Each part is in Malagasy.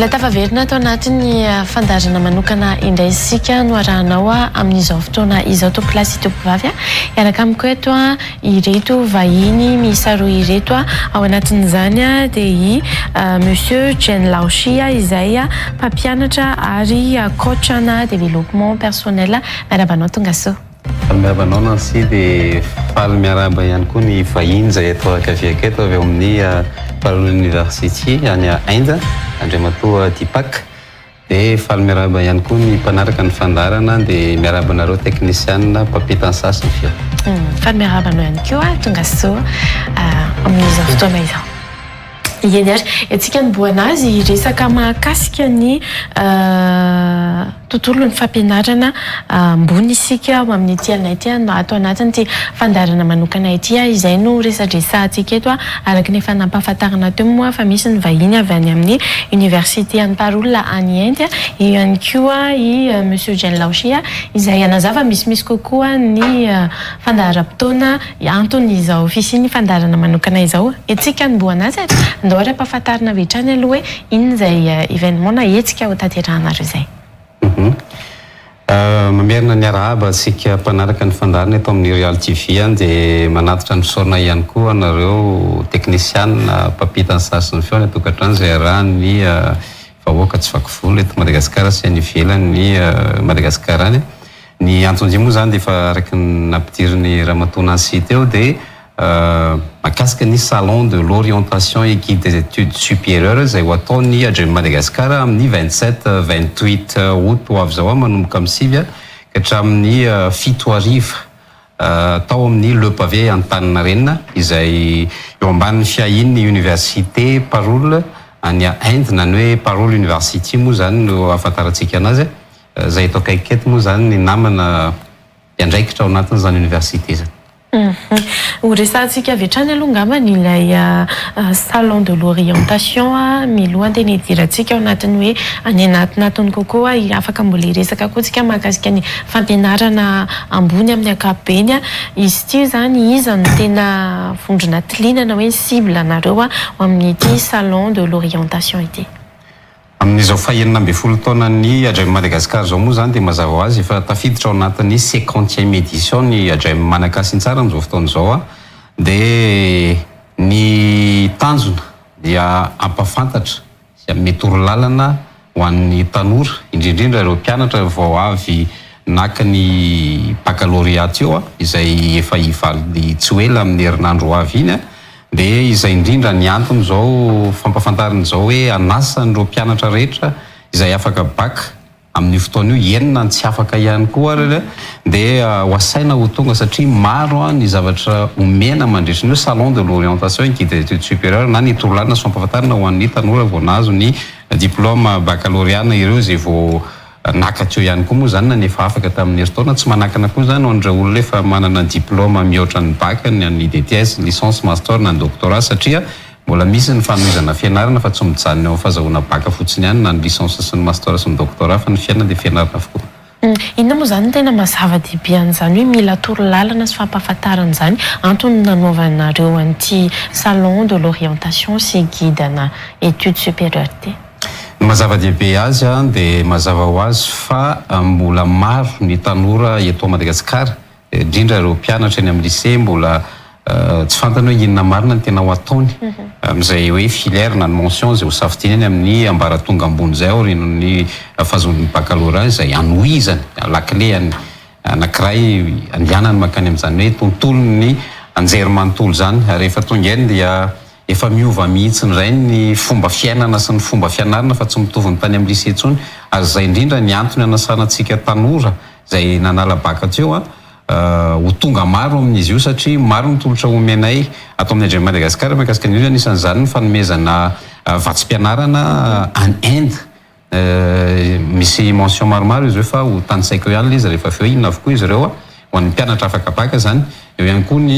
Mbola tafaverina atao anatin'ny fandaharana manokana indray isika no arahanao amin'izao fotoana izao tompolazy tompivavy iaraka amiko eto ireto vahiny miisa roa ireto ao anatin'izany dia i monsieur Jen Laoshia izay mpampianatra ary coach-na développement personnel. Miarabanao tonga soa. Miarabanao Nancy dia faly miaraba ihany koa ny vahiny izay atao akaviaka eto avy ao amin'ny Parole University any Inde Andriamatoa Dipak dia faly miaraba ihany koa ny mpanaraka ny fandarana dia miaraba anareo teknisianina mpampita ny sasiny fio. Faly miarabanao ihany koa tonga soa amin'izao fotoana izao. Eny ary etsika niboana azy resaka mahakasika ny tontolo ny fampianarana ambony isika ao amin'ny ity alina ity no atao anatiny ity fandarana manokana ity izay no resadresantsika eto araka ny fanampahafantarana teo moa fa misy ny vahiny avy any amin'ny université any Parole any Inde ihany koa i monsieur Jen Laoshia izay anazava misimisy kokoa ny fandaharam-potoana antony izao fisiany fandarana manokana izao etsika niboana azy ndao ary ampahafantarina vetrany aloha hoe inona izay événement na etsika ho tanteranareo izay. Mamerina ny arahaba asika mpanaraka ny fandarana eto amin'ny Real TV dia manatitra ny fisaorana ihany koa anareo teknisianina mpampita ny sasiny feo ny tokantrano izay arahan'ny vahoaka tsy vakivola eto Madagasikara sy any ivelany Madagasikara any. Ny antony moa zany dia efa araka nampidiriny Ramatoa Nancy teo dia makasika ny salon de l'orientation et guide des études supérieures izay ho ataony adreny Madagasikara amin'ny 27-28 août ho avy zao manomboka amin'ny sivy ka hatramin'ny fito ariva tao amin'ny Le Pavé Antaninarenina izay eo ambanin'ny fiahin'ny université Parole any Inde na ny hoe Parole University moa zany no ahafantarantsika anazy izay atao kaikety moa zany ny namana andraikitra ao anatin'izany université zany. Resantsika vetrany aloha ngamba ilay salon de l'orientation miloha dia nidirantsika ao anatiny hoe any anatinatony kokoa afaka mbola resaka koa tsika mahakasika ny fampianarana ambony amin'ny ankapobeny izy ity zany iza no tena vondrona tilinana hoe cible anareo ao amin'ity salon de l'orientation ity. Amin'izao fahenina ambin'ny folo taona ny Adremy Madagasikara zao moa zany dia mazava ho azy efa tafiditra ao anatin'ny 50e édition ny Adremy Manakasy tsara amin'izao fotoana izao dia ny tanjona dia ampafantatra sy metoro lalana ho an'ny tanora indrindrindra ireo mpianatra vao avy naka ny baccalauréat teo izay efa hivaly tsy ho ela amin'ny herinandro ho avy iny dia izay indrindra ny antony zao fampafantarana zao hoe anasan'ireo mpianatra rehetra izay afaka baka amin'ny fotoana io enina ny tsy afaka ihany koa ary dia ho asaina ho tonga satria maro ny zavatra omena mandritra ny salon de l'orientation et guide des études supérieures na ny torolalana sy fampafantarana ho an'ny tanora vao nahazo ny diplôme baccalauréat ireo izay vao naka teo ihany koa moa zany na nefa afaka tamin'ny herintaona tsy manakana koa zany hoan'ireo olona efa manana diplôma mihoatra ny bac ny DTS licence master na ny doctorat satria mbola misy ny fanomezana fianarana fa tsy mijanona eo fahazahoana bac fotsiny ihany na ny licence sy ny master sy ny doctorat fa ny fianarana dia fianarana avokoa. Inona moa zany tena mazava-dehibe an'izany hoe mila torolalana sy fampahafantarana izany antony nanaovanareo an'ity salon de l'orientation sy guide na études supérieures ty. Mazava-dehibe azy dia mazava ho azy fa mbola maro ny tanora eto Madagasikara indrindra ireo mpianatra eny amin'ny lycée mbola tsy fantany hoe inona marina ny tena ho ataony amin'izay hoe filière na ny mention izay ho safidiny eny amin'ny ambaratonga ambony izay ao renony fahazoan'ny baccalauréat izay anohizany lakile anankiray andianany makany amin'izany hoe tontolony anjerimanontolo zany rehefa tonga eny dia efa miova mihitsy indray ny fomba fiainana sy ny fomba fianarana fa tsy mitovy ny tany amin'ny lycée intsony ary izay indrindra ny antony anasanantsika tanora izay nanala baka teo ho tonga maro amin'izy io satria maro ny tolotra omenay ato amin'ny Adremy Madagasikara mahakasika an'io anisan'izany ny fanomezana vatsim-pianarana any Inde misy mention maromaro izy hoe fa ho tanisaiko ihany izy rehefa feo inona avokoa izy ireo ho an'ny mpianatra afaka baka zany eo ihany koa ny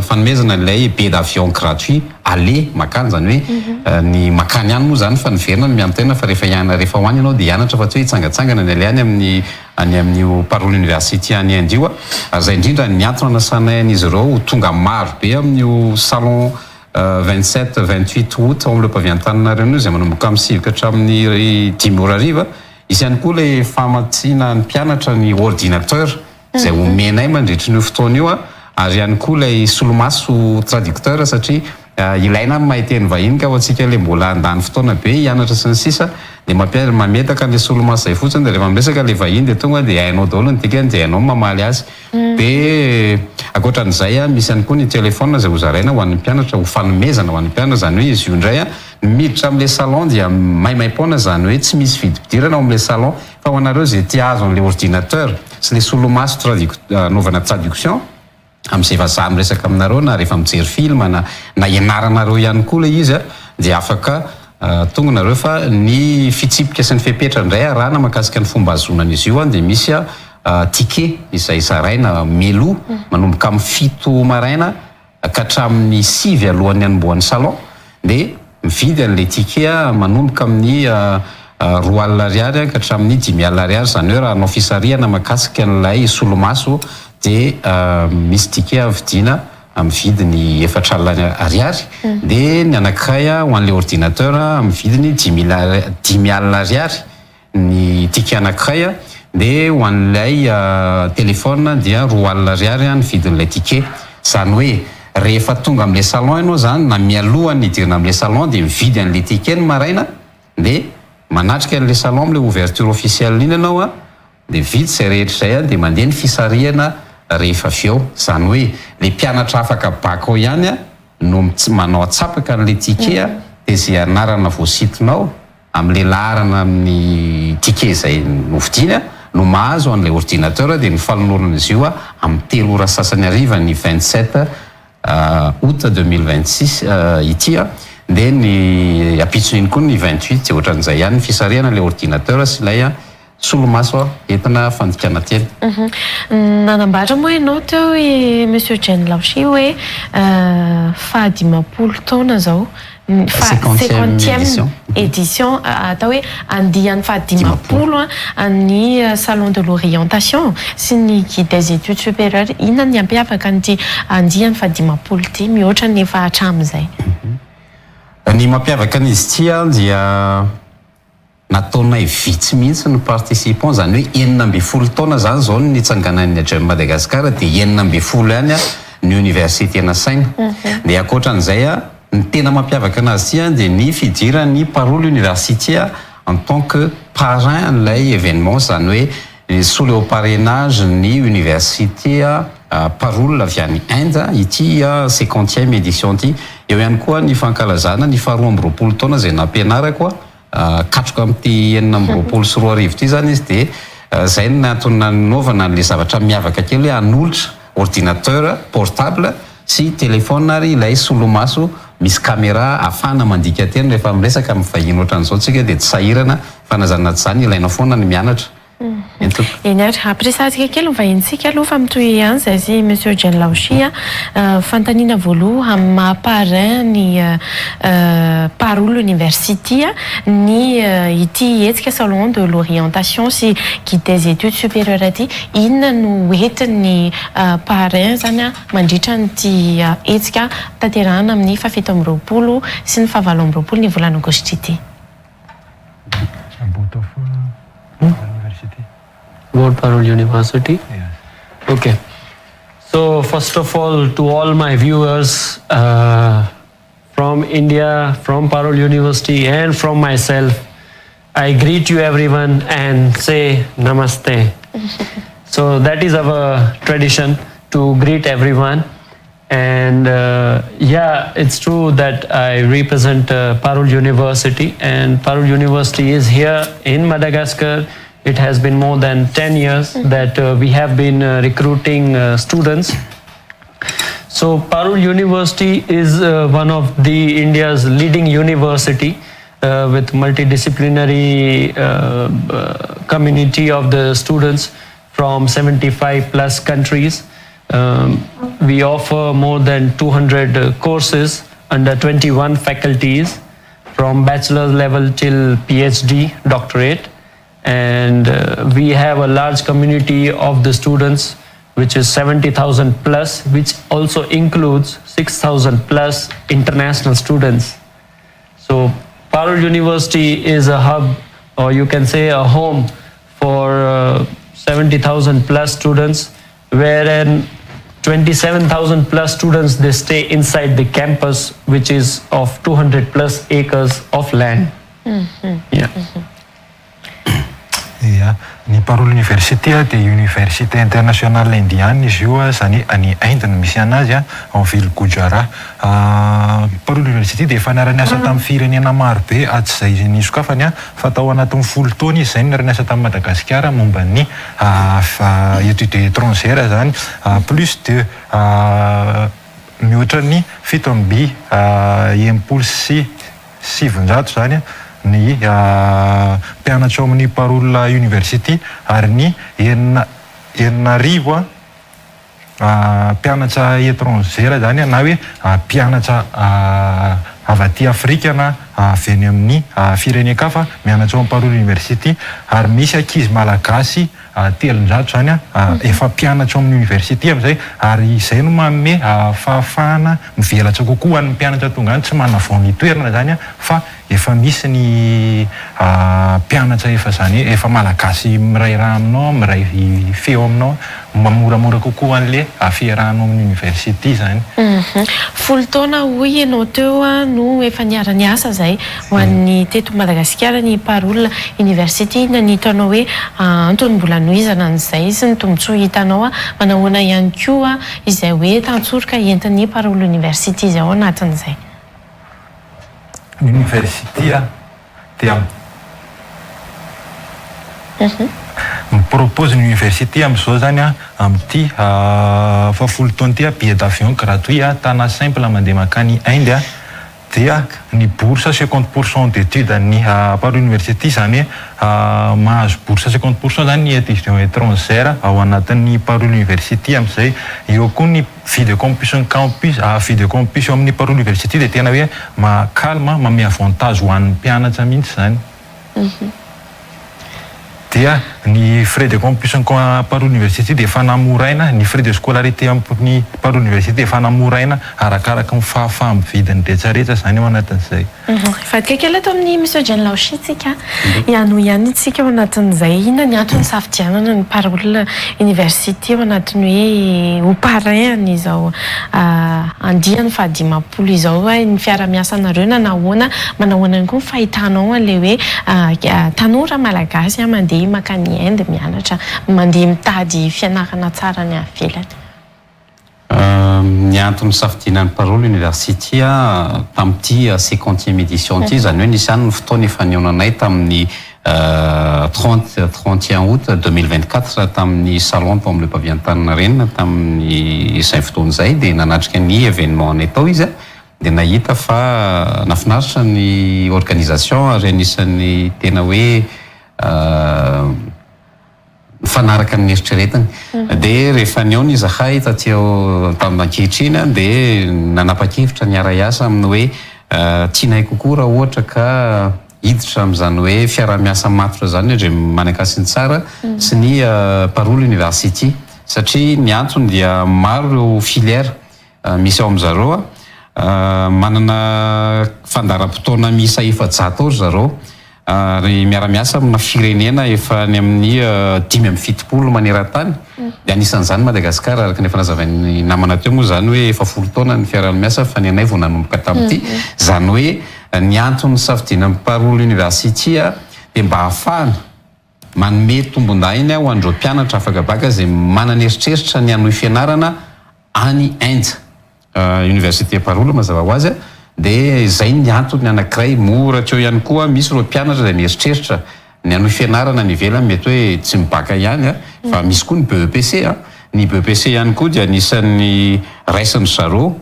fanomezana ilay billet d'avion gratuit aller makany zany hoe ny makany ihany moa zany fa niverina ny miantoena fa rehefa hoany ianao dia hianatra fa tsy hoe hitsangatsangana ny alay any amin'ny Parole University any Inde io ary izay indrindra ny antony anasanay an'izy ireo tonga maro be amin'io salon 27 28 août ao am'le-paviantananareo zay manomboka am'sivika hatramin'ny 10 ora ariva isy ihany koa le famatsiana ny mpianatra ny ordinateur zay omenay mandritry n'io fotoana io a ary ihany koa lay solomaso traducteur satria ilaina ny mahiteny vahiny ka ho atsika le mbola andany fotoana be hianatra sy ny sisa de mametaka le solomaso zay fotsiny de rehefa miresaka le vahiny de tonga de hainao daholo ny dikany de hainao mamaly azy de akoatran'izay a misy ihany koa ny telefona zay ho zaraina ho an'ny mpianatra ho fanomezana ho an'ny mpianatra zany hoe izy io indray a miditra am'le salon dia maimaim-poana zany hoe tsy misy vidipidirana ao am'le salon fa ho anareo zay tia azo an'le ordinateur sy le solomaso anaovana traduction am'izay vazaha miresaka aminareo na rehefa mijery film na ianaranareo ihany koa le izy a de afaka tonga nareo fa ny fitsipika sy ny fepetra indray arahana mahakasika ny fomba azonan'izy io a de misy a ticket izay zaraina melo manomboka amin'ny 7 maraina ka hatramin'ny 6 alohan'ny anombohan'ny salon de mividy an'le ticket a manomboka amin'ny 2 alina ariary ka hatramin'ny 10 alina ariary zany hoe raha anao fisarihana mahakasika an'ilay solomaso de misy ticket avidina amin'ny vidiny 4 alina ariary de ny anankiray ho an'le ordinateur amin'ny vidiny 10 alina ariary ny ticket anankiray de ho an'ilay telefona dia 2 alina ariary ny vidin'ilay ticket zany hoe rehefa tonga am'le salon ianao zany na mialohany idirina am'le salon de mividy an'le ticket ny maraina de manatrika an'le salon am'le ouverture officielle iny ianao a de vidy zay rehetra zay a de mandeha ny fisarihana rehefa avy eo zany hoe le mpianatra afaka baka ao ihany a no manao atsapaka an'le ticket a de zay anarana voasitinao am'le laharana amin'ny ticket zay novidiny a no mahazo an'le ordinateur de ny falonorana izy io a amin'ny 3 ora sasany ariva ny 27 août 2026 ity a de ny apitson'iny koa ny 28 zay ohatran'izay ihany ny fisarihana le ordinateur sy ilay a solomaso entina fandikana teny. Nanambatra moa ianao teo hoe monsieur Jean Laoshi hoe fahadimapolo taona zao 50e édition atao hoe andian'ny fahadimapolo ny salon de l'orientation sy ny guide des études supérieures inona ny ampiavaka an'ity andian'ny fahadimapolo ity mihoatra ny efa hatramin'izay. Ny mampiavaka an'izy ity a dia nataonay vitsy mihitsy ny participant zany hoe 9 taona zany zao ny tsanganan'ny Adrem Madagasikara de 9 ihany a ny université nasaina de akoatran'izay a ny tena mampiavaka anazy ity de ny fidiran'ny parole universitaire en tant que parrain an'ilay événement zany hoe sous le parrainage ny université parole avy any Inde ity 50e édition ity eo ihany koa ny fankalazana ny 12 taona zay nampianarako katroka amin'ity 9 ty zany izy de zay natony nanaovana le zavatra miavaka kely hoe anolotra ordinateur portable sy telefone ary ilay solomaso misy caméra afana mandika teny rehefa miresaka amin'ny vahiny ohatran'izao tsika de tsy sahirana fanazana tsy zany ilaina foana ny mianatra. Eny ary ampiresantsika kely ny vahintsika aloha fa mitohy ihany zay sy monsieur Jean Laoshi fantaniana voaloha amin'ny mahaparrain ny parole université ny ity hetsika salon de l'orientation sy guide des études supérieures aty inona no entin'ny parrain zany mandritra nyty hetsika tanterahana amin'ny 17 sy ny 19 ny volana aogositra ity. About Parole University? Yes. Okay. So first of all, to all my viewers from India, from Parole University and from myself, I greet you everyone and say Namaste. So that is our tradition to greet everyone. And yeah, it's true that I represent Parole University, and Parole University is here in Madagascar. It has been more than 10 years that we have been recruiting students. So Parole University is one of the India's leading university with multidisciplinary community of the students from 75 plus countries. We offer more than 200 courses under 21 faculties from bachelor's level till PhD, doctorate. And we have a large community of the students which is 70,000 plus, which also includes 6,000 plus international students. So Parul University is a hub, or you can say a home for 70,000 plus students, wherein 27,000 plus students, they stay inside the campus, which is of 200 plus acres of land. Yeah. Yeah. Ny Parul University dia Université Internationale Indienne izy io zany any Inde no misy anazy ao ville Gujarat. Parul University dia efa niara-niasa tamin'ny firenena maro be atsy izay ny sokafany fa tao anatin'ny 10 taona izy zay niara-niasa tamin'ny Madagasikara momba ny études étrangères zany plus de mihoatra ny 7,700 zany ny mpianatra ao amin'ny Parul University ary ny 9,000 mpianatra étrangera zany na hoe mpianatra avy aty Afrika na avy any amin'ny firenen-kafa mianatra ao amin'ny Parul University ary misy ankizy malagasy 300 zany efa mpianatra ao amin'ny université amin'izay ary izay no manome fahafahana mivelatra kokoa an'ny mpianatra tonga any tsy manavao ny toerana zany fa efa misy ny mpianatra efa zany efa malagasy miray raha aminao miray feo aminao mamoramora kokoa an'le fiarahanao amin'ny université zany. 10 taona hoy ianao teo no efa niara-niasa zay ho an'ny teto Madagasikara ny Parul University na ny hitanao hoe antony mbola nohizana an'izay sy ny tombontsoa hitanao manahoana ihany koa izay hoe tantsoroka entin'ny Parul University izay ao anatin'izay. Université dia mipropose ny université amin'izao zany amin'ity fa 10 taona ty billet d'avion gratuit tana simple mandeha makany Inde dia ny bourse 50% d'études ny Parul University zany mahazo bourse 50% zany ny étudiants étrangères ao anatin'ny Parul University amin'izay eo koa ny vie de campus vie de campus amin'ny Parul University dia tena hoe calme manome avantage ho an'ny mpianatra mihitsy zany. Dia ny frais de campus Parul University dia efa namoraina ny frais de scolarité amin'ny Parul University efa namoraina arakaraka ny fahafaha vidiny rehetrarehetra zany ao anatin'izay. Fatkaka eto amin'ny Monsieur Jane Lauchitsika ihany ihany itsika ao anatin'izay inona ny antony safidianana ny Parul University ao anatiny hoe ho parrain izao andiany fa 5 izao ny fiara-miasanareo na nahoana manahoana koa fahitanao an'le hoe tanora malagasy mandeha makany Inde mianatra mandeha mitady fianarana tsara ny avelany. Ny antony safidinan'ny Parul University tamin'ity 50e édition ity zany hoe nisy any ny fotoana efa niaonanay tamin'ny 31 août 2024 tamin'ny salon tao amin'ny le Paviantanarena tamin'ny izay fotoana izay dia nanatrika ny événement anay tao izy dia nahita fa nafinaritra ny organisation ary anisan'ny tena hoe fanaraka ny eritreretany dia rehefa niao ny zahay taty tamin'ankehitriny dia nanapa-kevitra niara-iasa amin'ny hoe tianay kokoa raha ohatra ka hiditra amin'izany hoe fiara-miasa matotra zany hoe manakasiny tsara sy ny Parul University satria ny antony dia maro ireo filière misy ao amin'izareo manana fandaram-potoana miisa 700 zareo ary miara-miasa amina firenena efa ny amin'ny 570 maneran-tany dia anisan'izany Madagasikara araka ny efa nazavain'ny namana teo moa zany hoe efa 10 taona ny fiara-miasa fa ny anay vao nanomboka tamin'ity zany hoe ny antony safidinan'ny Parul University dia mba ahafahana manome tombon-dainy ho an'ireo mpianatra afaka baka izay manana eritreritra ny hanohy fianarana any Inde. Université Parul mazava ho azy dia izay ny antony anankiray moratra eo ihany koa misy ireo mpianatra izay mieritreritra ny hanohy fianarana ny ivelany mety hoe tsy mibaka ihany fa misy koa ny BEPC ny BEPC ihany koa dia anisan'ny raisiny zareo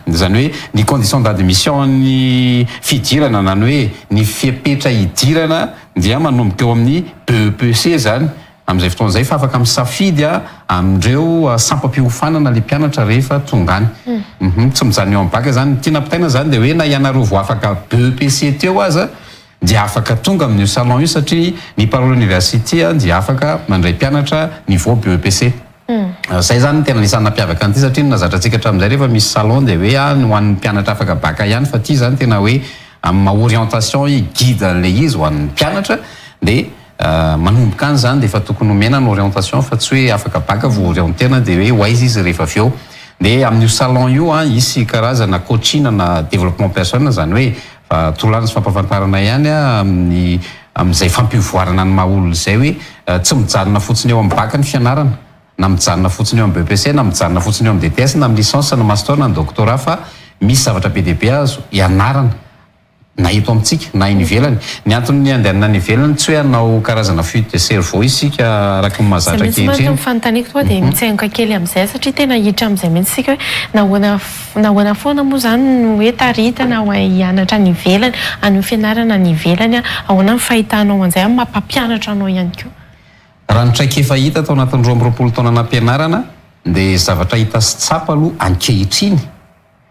zany hoe ny condition d'admission ny fidirana na hoe ny fipetra hidirana dia manomboka eo amin'ny BEPC zany amin'izay fotoana izay fa afaka misafidy amin'ireo sampam-piofanana le mpianatra rehefa tonga any tsy mijanona eo amin'ny baka zany tiana pitaina zany dia hoe na ianareo vao afaka BEPC teo aza dia afaka tonga amin'io salon io satria ny Parole University dia afaka mandray mpianatra niveau BEPC. Zay zany tena nisany nampiavaka an'ity satria nazatra antsika hatramin'izay rehefa misy salon dia hoe ho an'ny mpianatra afaka baka ihany fa ity zany tena hoe amin'ny orientation guide an'ilay izy ho an'ny mpianatra dia manomboka any zany dia efa tokony omena ny orientation fa tsy hoe afaka baka vo orientena dia hoe hoaizy izy rehefa avy eo. Dia amin'io salon io isy karazana coaching na développement personnel zany hoe tolana sy fampafantarana ihany amin'izay fampivoarana ny mahaolona izay hoe tsy mijanona fotsiny eo amin'ny baka ny fianarana na mijanona fotsiny eo amin'ny BEPC na mijanona fotsiny eo amin'ny DTS na amin'ny licence na master na ny doctorat fa misy zavatra be dia be azo ianarana na eto amintsika na eny ivelany. Ny antony andehanana any ivelany tsy hoe hanao karazana fuite de cerveau isika araka ny mahazatra kehitriny. Fanontaniako toa dia mitsaingoka kely amin'izay satria tena hiditra amin'izay mihitsy sika hoe nahoana foana moa zany no hoe taritana ho hianatra any ivelany any fianarana any ivelany ahoana ny fahitanao an'izay mampampianatra anao ihany koa. Raha ny traikefa hita tao anatin'ny 12 taona nampianarana dia zavatra hita sy tsapa aloha ankehitriny.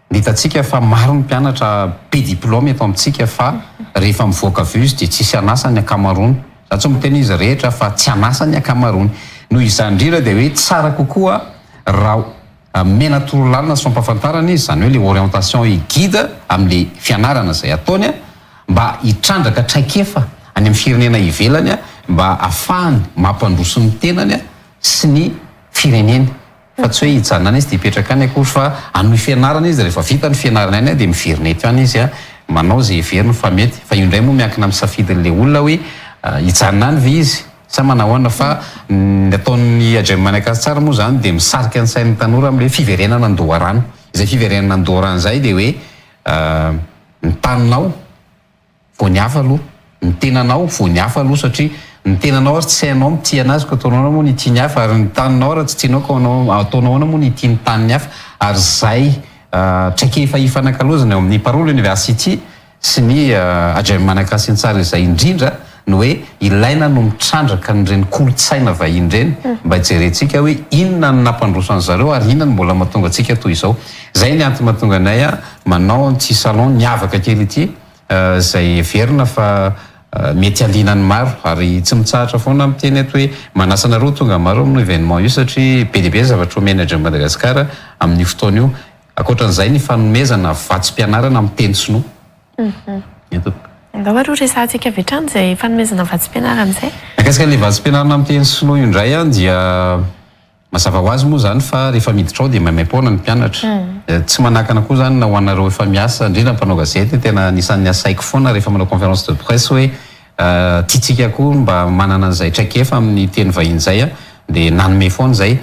Hitantsika fa maro ny mpianatra be diplôme eto amintsika fa rehefa mivoaka avy izy dia tsisy anasany ankamaroany. Za tsy miteny izy rehetra fa tsy anasany ankamaroany. Noho izany indrindra dia hoe tsara kokoa raha mena torolalina sy fampafantarana izy zany hoe le orientation guide amin'le fianarana izay ataony mba hitrandraka traikefa any amin'ny firenena ivelany mba ahafahany mampandroso ny tenany sy ny fireneny. Fa tsy hoe hijanona izy dia hipetraka any akory fa anohy fianarana izy rehefa vita ny fianarana any dia miverina eto any izy manao izay heveriny fa mety. Fa io indray moa miankina amin'ny safidin'ilay olona hoe hijanona any ve izy sa manahoana fa ataon'ny Adriamanakasy tsara moa zany dia misarika ny sain'ny tanora amin'ilay fiverenana andoharano. Izay fiverenana andoharano izay dia hoe ny taninao vao ny hafa aloha, ny tenanao vao ny hafa aloha satria ny tenanao ary tsy hainao mitia anazy ko ataonao moa ny tiany hafa ary ny taninao ary tsy tianao ko ataonao ana moa ny tiany taniny hafa ary zay traikefa ifanakalozana eo amin'ny Parole University sy ny Adriamanakasy tsara izay indrindra no hoe ilaina no mitrandraka nireny kolotsaina vahiny reny mba hijerentsika hoe inona ny nampandroso an'zareo ary inona ny mbola mahatonga antsika toy izao. Zay ny antony mahatonga anay manao an'ity salon niavaka kely ity izay verina fa mety alinany maro ary tsy mitsahatra foana miteny eto hoe manasana tonga maro amin'ny événement io satria be dia be zavatra omena Madagasikara amin'ny fotoana io. Ankoatran'izay ny fanomezana vatsim-pianarana amin'ny teny sinoa. Angamba ro resantsika avy hatrany izay fanomezana vatsim-pianarana izay. Mikasika ilay vatsim-pianarana amin'ny teny sinoa io indray dia mazava ho azy moa zany fa rehefa miditra ao dia maimaim-poana ny mpianatra. Tsy manakana koa zany na ho anareo efa miasa indrindra mpanao gazety tena anisan'ny asaiko foana rehefa manao conférence de presse hoe tiatsika koa mba manana an'izay traikefa amin'ny teny vahiny izay dia nanome foana izay.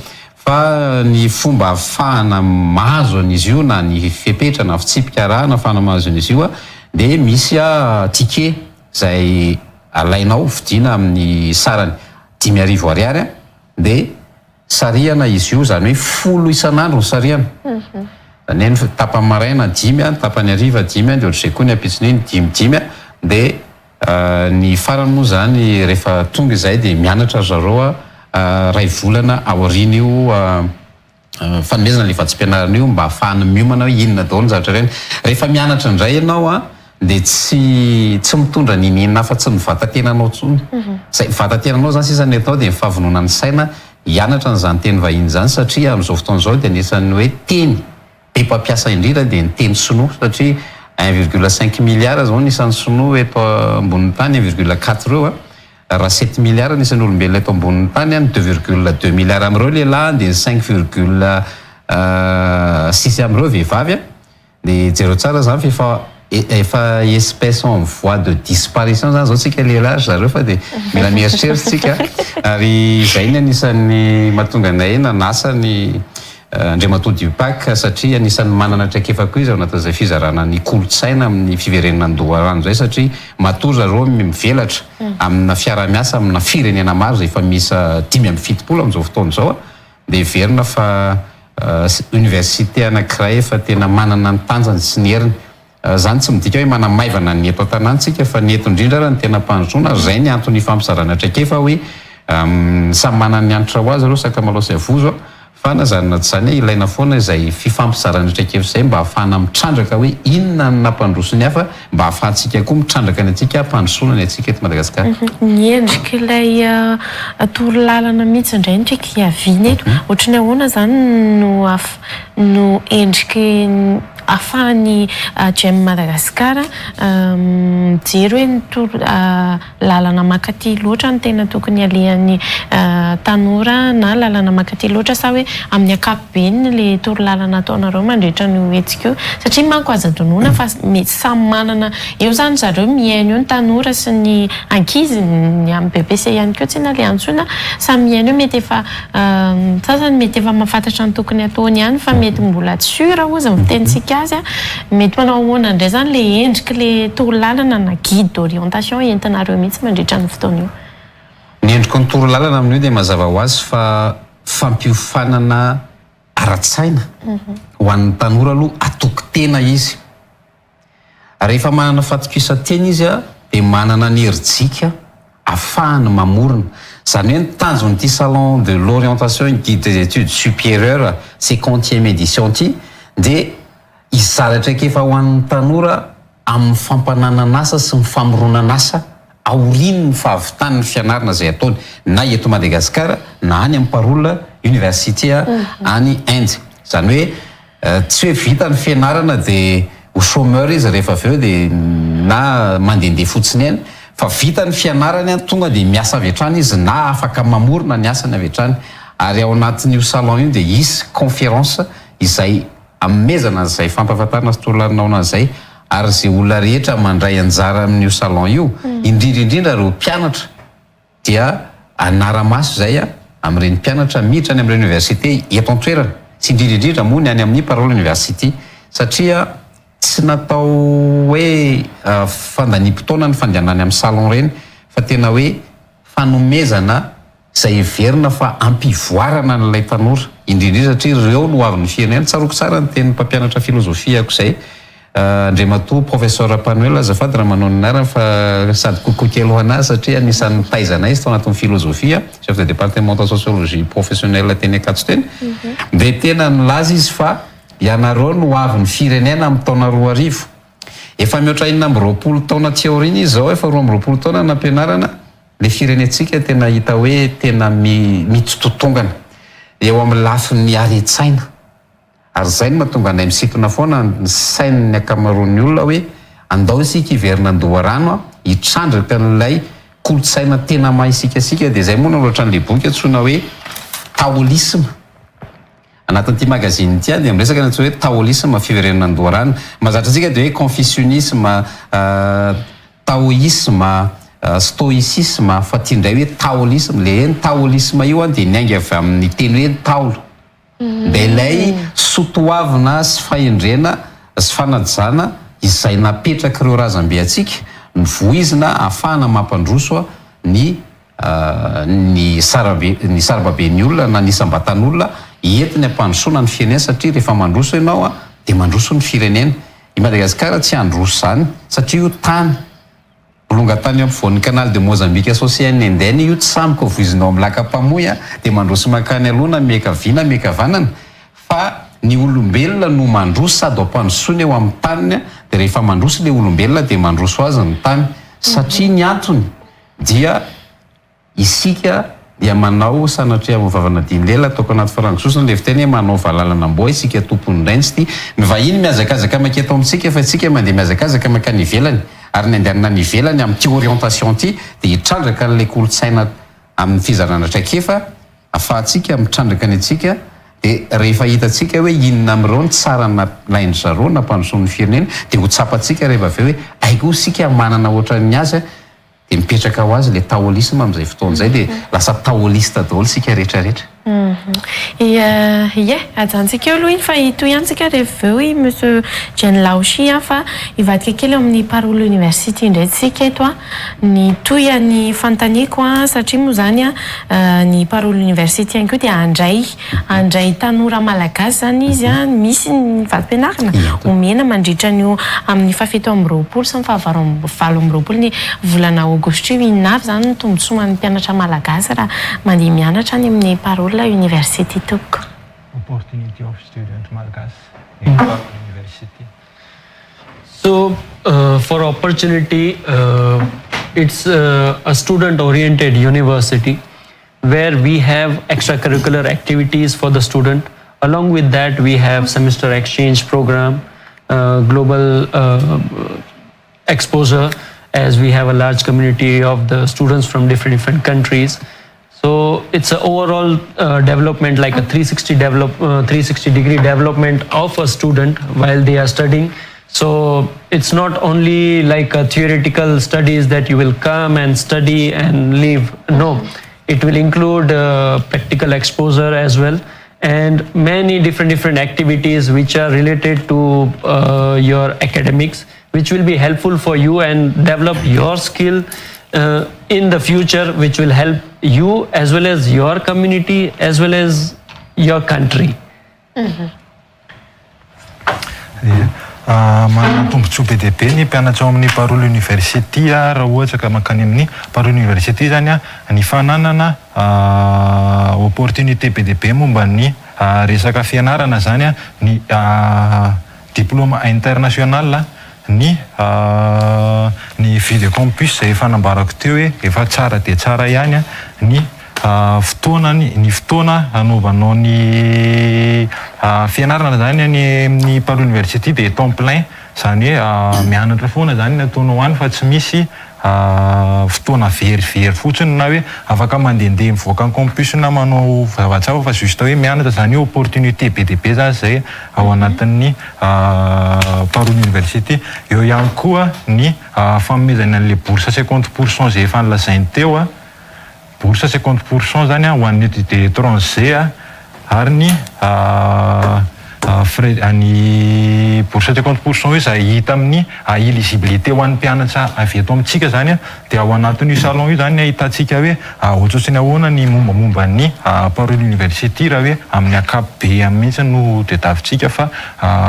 Fa ny fomba ahafahana mahazo an'izy io na ny fepetra na fitsipika raha na ahafahana mahazo an'izy io dia misy ticket izay alainao vidiana amin'ny sarany 5,000 ariary dia sarihana izy io zany hoe 10 isan'andro ny sarihana. Zany hoe tapany maraina 10, tapany hariva 10 dia ohatr'izay koa ny ampitson'iny 5 dia ny farany moa zany rehefa tonga izay dia mianatra zareo ray volana aoriana io fanomezana ilay vatsim-pianarana io mba ahafahana miomana hoe inona daholo ny zavatra ireny. Rehefa mianatra indray ianao dia tsy mitondra ninina fa tsy ny vatatenanao intsony. Zay vatatenanao zany sisa ny atao dia mifavonona ny saina hianatra n'izany teny vahiny zany satria amin'izao fotoana izao dia anisan'ny hoe teny be mpampiasa indrindra dia ny teny sinoa satria 1,5 milliard zao nisan'ny sinoa eto ambonin'ny tany 1,4 eo raha 7 milliard nisan'ny olombelona eto ambonin'ny tany 2,2 milliard amin'ireo lehilahy dia 5,6 amin'ireo vehivavy dia jereo tsara zany fa efa espèce en voie de disparition zany zao tsika lehilahy zareo fa dia mila mieritreritsika ary izay ny anisan'ny mahatonga anay nanasa ny Andriamatoa Dupac satria anisan'ny manana traikefa koa izy ao anatin'izay fizarana ny kolotsaina amin'ny fiverenana andoharano izay satria matory zareo mivelatra amina fiara-miasa amina firenena maro izay efa misy 570 amin'izao fotoana izao dia verina fa université anankiray efa tena manana ny tanjany sy ny heriny. Zany tsy midika hoe manamaivana ny eto an-tanàntsika fa ny eto indrindra raha ny tena mpandrosoana izay ny antony fampizarana traikefa hoe samy manana ny anitra ho azy ireo sakamalaho sy avozo fanazanana zany hoe ilaina foana izay fifampizarana traikefa izay mba ahafahana mitrandraka hoe inona ny nampandroso ny hafa mba ahafahantsika koa mitrandraka ny atsika mpandrosoana ny atsika eto Madagasikara. Ny endrika ilay torolalana mihitsy indray ndraiky hiaviana eto ohatrany ahoana zany no endriky ahafahany GM Madagasikara mijery hoe lalana makaty loatra no tena tokony alehan'ny tanora na lalana makaty loatra sa hoe amin'ny ankapobeny le torolalana ataonareo mandritra ny hetsika io satria manko aza donona fa mety samy manana eo zany zareo miaino eo ny tanora sy ny ankizy ny amin'ny BBC ihany koa tsy na le antsoina samy miaino eo mety efa sasany mety efa mahafantatra ny tokony ataony ihany fa mety mbola tsy sura ozy ny fitenitsika azy mety manao ahoana indray zany le endrika le torolalana na guide d'orientation entinareo mihitsy mandritra ny fotoana io. Ny endrika ny torolalana amin'io dia mazava ho azy fa fampiofanana ara-tsaina ho an'ny tanora aloha atoky tena izy. Rehefa manana fatokisantena izy dia manana ny herijika ahafahany mamorona. Zany hoe ny tanjon'ity salon de l'orientation guide des études supérieures 50e édition ity dia izaratra efa ho an'ny tanora amin'ny fampananana asa sy ny famoronana asa aoriny ny fahavitany ny fianarana izay ataony na eto Madagasikara na any amin'ny Parola Université any Inde. Zany hoe tsy hoe vita ny fianarana dia ho chômeur izy rehefa avy eo dia na mandehandeha fotsiny any fa vita ny fianarany tonga dia miasa avy hatrany izy na afaka mamorona ny asany avy hatrany. Ary ao anatin'io salon io dia hisy conférence izay amezana izay fampahafantarana sy torolalana an'izay ary izay olona rehetra mandray anjara amin'io salon io indrindra ireo mpianatra dia anara-maso izay amin'ireny mpianatra miditra any amin'ireny université eto an-toerana sy indrindra moa ny any amin'ny Parola Université satria tsy natao hoe fandanimpotoana ny fandehanany amin'ny salon reny fa tena hoe fanomezana izay heverina fa ampivoarana n'ilay tanora indrindra satria ireo no avy ny firenena tsaroko tsara ny teny mpampianatra filozofia ako izay Andriamatoa professeur Panuel azafady raha manao ny anarany fa sady kokoa kely ho anazy satria anisan'ny taizana izy tao anatin'ny filozofia chef de département de sociologie professionnelle teny Akatsoteny dia tena nilaza izy fa ianareo no avy ny firenena amin'ny taona 2000 efa mihoatra 20 taona tsy aoriana izy zao efa 20 taona nampianarana le firenentsika tena hita hoe tena mitsototongana eo amin'ny lafin'ny aretsaina ary izay no mahatonga anay misintona foana ny sain'ny akamaroan'ny olona hoe andao isika hiverina andoharano hitrandraka n'ilay kolotsaina tena maha isikasika dia izay moa nanolotra an'ilay boky antsoina hoe taolisme. Anatin'ity magazine ity dia miresaka ny hoe taolisme fiverenana andoharano mazatra antsika dia hoe confucianisme taoisme stoicisme fa tia indray hoe taolisme le taolisme io dia niainga avy amin'ny teny hoe taolo dia ilay sotoavina sy fahendrena sy fanajana izay napetraka ireo razambe atsika ny voizina ahafahana mampandroso ny sarababen'ny olona na nisambatan'olona entiny ampandrosoana ny firenena satria rehefa mandroso ianao dia mandroso ny firenena. I Madagasikara tsy androso zany satria io tany bolonga tany ampovoan'ny canal de Mozambique associé ny Indeny io tsy samyka voizinao amin'ny lakampamoy dia mandroso makany aloha na miakaviana miakavanana fa ny olombelona no mandroso sady ampandrosoana eo amin'ny taniny dia rehefa mandroso le olombelona dia mandroso azy ny tany satria ny antony dia isika dia manao sanatria vavana dimy ataoko anaty farangisosana le fiteny hoe manao valalana amboa isika tompony indray tsy ity ny vahiny miazakazaka maketo amintsika fa itsika mandeha miazakazaka makany ivelany ary ny andehanana ny ivelany amin'ity orientation ity dia hitrandraka n'ilay kolotsaina amin'ny fizarana traikefa ahafahantsika mitrandraka ny atsika dia rehefa hitatsika hoe inona amin'ireo ny tsara laindry zareo nampandrosoan'ny firenena dia ho tsapatsika rehefa avy eo hoe aiko isika manana ohatran'ny azy dia mipetraka ho azy le taolisme amin'izay fotoan'izay dia lasa taolista daholo sika rehetrarehetra. Ie, ajantsika eo aloha iny fa ito ihany tsika rehefa eo i monsieur Jean Laoshi fa hivadika kely amin'ny Parola Université indray tsika eto ny toyany fantaniako satria moa zany ny Parola Université ihany koa dia andray tanora malagasy zany izy misy ny valim-pianarana omena mandritra ny amin'ny fafito amby roapolo sy ny fahavalo amby roapolo ny volana aogositra io inavy zany ny tombontsoan'ny mpianatra malagasy raha mandeha mianatra any amin'ny Parola Université toko. opportunity of student Malagasy in Parole University? So, for opportunity, it's a student-oriented university where we have extracurricular activities for the student. Along with that, we have semester exchange program, global exposure, as we have a large community of the students from different countries. So it's an overall development, like a 360-degree development of a student while they are studying. So it's not only like a theoretical studies that you will come and study and leave. No, it will include practical exposure as well, and many different activities which are related to your academics, which will be helpful for you and develop your skill in the future, which will help you as well as your community as well as your country. Manana tombontsoa be dia be ny mpianatra ao amin'ny Parole University raha ohatra ka mankany amin'ny Parole University zany ny fananana opportunité be dia be momba ny resaka fianarana zany ny diplôme international, ny video campus izay efa nambarako teo hoe efa tsara dia tsara ihany ny fotoana anaovanao ny fianarana zany ny Parole University dia temps plein, zany hoe mianatra foana zany nataonao any fa tsy misy fotoana verivery fotsiny na hoe afaka mandehandeha mivoaka ny campus na manao zava-tsafa fa juste hoe mianatra, zany hoe opportunité be dia be zany zay ao anatin'ny Parole University. Eo ihany koa ny fanomezana an'ilay bourse 50% zay efa nolazainy teo bourse 50% zany ho an'ny étudiants étrangers ary ny frais ny bourse 50% hoe izay hita amin'ny éligibilité ho an'ny mpianatra avy eto amintsika zany dia ao anatin'io salon io zany ahitantsika hoe ohatrotsiny ahoana ny mombamomba ny Parole University raha hoe amin'ny ankapobeny mihitsy no tadiavintsika fa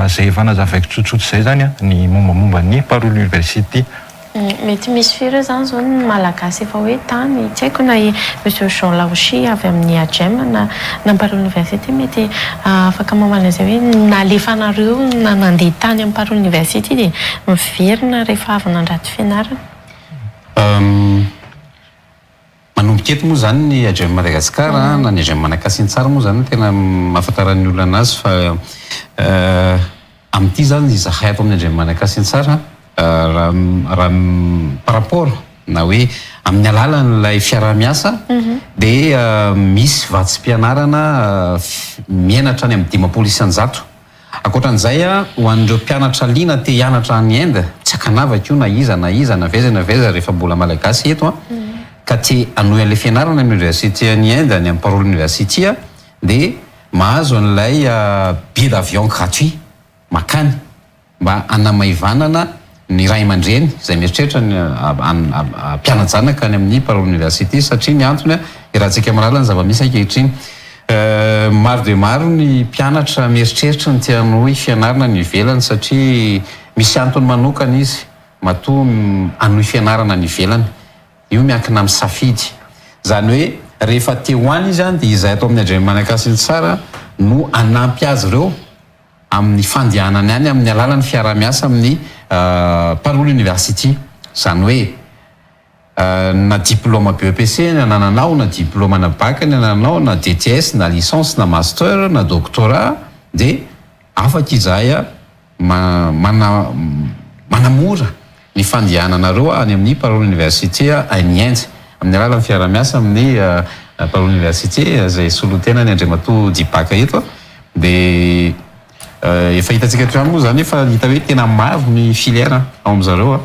zay efa nazavaiko tsotsotra zay zany ny mombamomba ny Parole University. Mety misy firy zany zao ny malagasy efa hoe tany, tsy haiko na Monsieur Jean Laoshi avy amin'ny AGM na Parole University mety afaka mamana izay hoe nalefanareo na nandeha tany amin'ny Parole University dia miverina rehefa avy nandrato fianarana. Manomboka eto moa zany ny AGM Madagasikara na ny AGM Manakasintsara moa zany tena mahafantarany olona anazy fa amin'ity zany izahay ato amin'ny AGM Manakasintsara raha par rapport na hoe amin'ny alalan'ilay fiaraha-miasa dia misy vatsim-pianarana mianatra any amin'ny 500 isan-jato. Ankoatran'izay ho an'ireo mpianatra liana te hianatra any Inde, tsy akanavaka io na iza na veza rehefa mbola malagasy eto ka te hanohy an'ilay fianarana amin'ny université any Inde any amin'ny Parole University dia mahazo an'ilay billet d'avion gratuit makany mba hanamaivanana ny ray aman-dreny izay mieritreritra ny mpianatsanaka any amin'ny Parole University satria ny antony irantsika malala ny zava-misy ankehitriny. Maro dia maro ny mpianatra mieritreritra ny tianohy fianarana ny ivelany satria misy antony manokana izy matoa hanohy fianarana ny ivelany. Io miankina amin'ny safidy. Zany hoe rehefa te ho any izy dia izay atao amin'ny AGM Manakasintsara no hanampy azy ireo amin'ny fandehanany any amin'ny alalan'ny fiaraha-miasa amin'ny Parole University. Zany hoe na diplôme BEPC na nananao, na diplôme na bac na nananao, na DTS na licence na master na doctorat dia afaka izahay manamora ny fandehananareo any amin'ny Parole University any Inde amin'ny alalan'ny fiaraha-miasa amin'ny Parole University izay solotena ny Andriamatoa Dibaka eto dia efa hitantsika teo moa zany efa hita hoe tena maro ny filière ao amin'izareo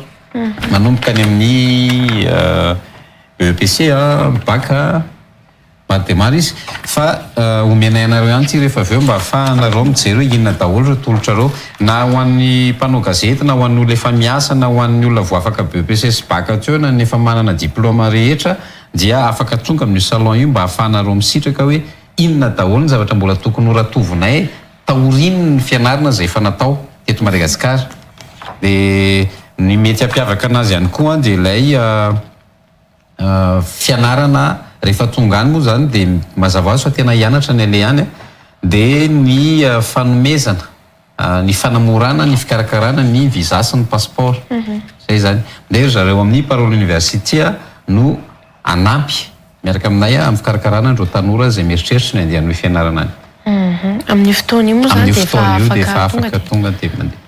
manomboka any amin'ny BEPC bac maro dia maro izy fa omenay anareo ihany ty rehefa avy eo mba ahafahanareo mijery hoe inona daholo ireo tolotrareo na ho an'ny mpanao gazety na ho an'ny olona efa miasa na ho an'ny olona voafaka BEPC sy bac teo na ny efa manana diplôme rehetra dia afaka tonga amin'io salon io mba ahafahanareo misitraka hoe inona daholo ny zavatra mbola tokony horatovinay taoriny ny fianarana izay efa natao teto Madagasikara. Dia ny mety hampiavaka anazy ihany koa dia ilay fianarana rehefa tonga any moa zany dia mazava ho azy fa tena hianatra ny alay any dia ny fanomezana ny fanamorana ny fikarakarana ny visa sy ny passeport zay zany ndery zareo amin'ny Parole Université no anampy miaraka aminay amin'ny fikarakarana andreo tanora zay mieritreritra ny andehan'ny fianarana any amin'ny fotoana io moa zany amin'ny fotoana io dia afaka tonga dia mandeha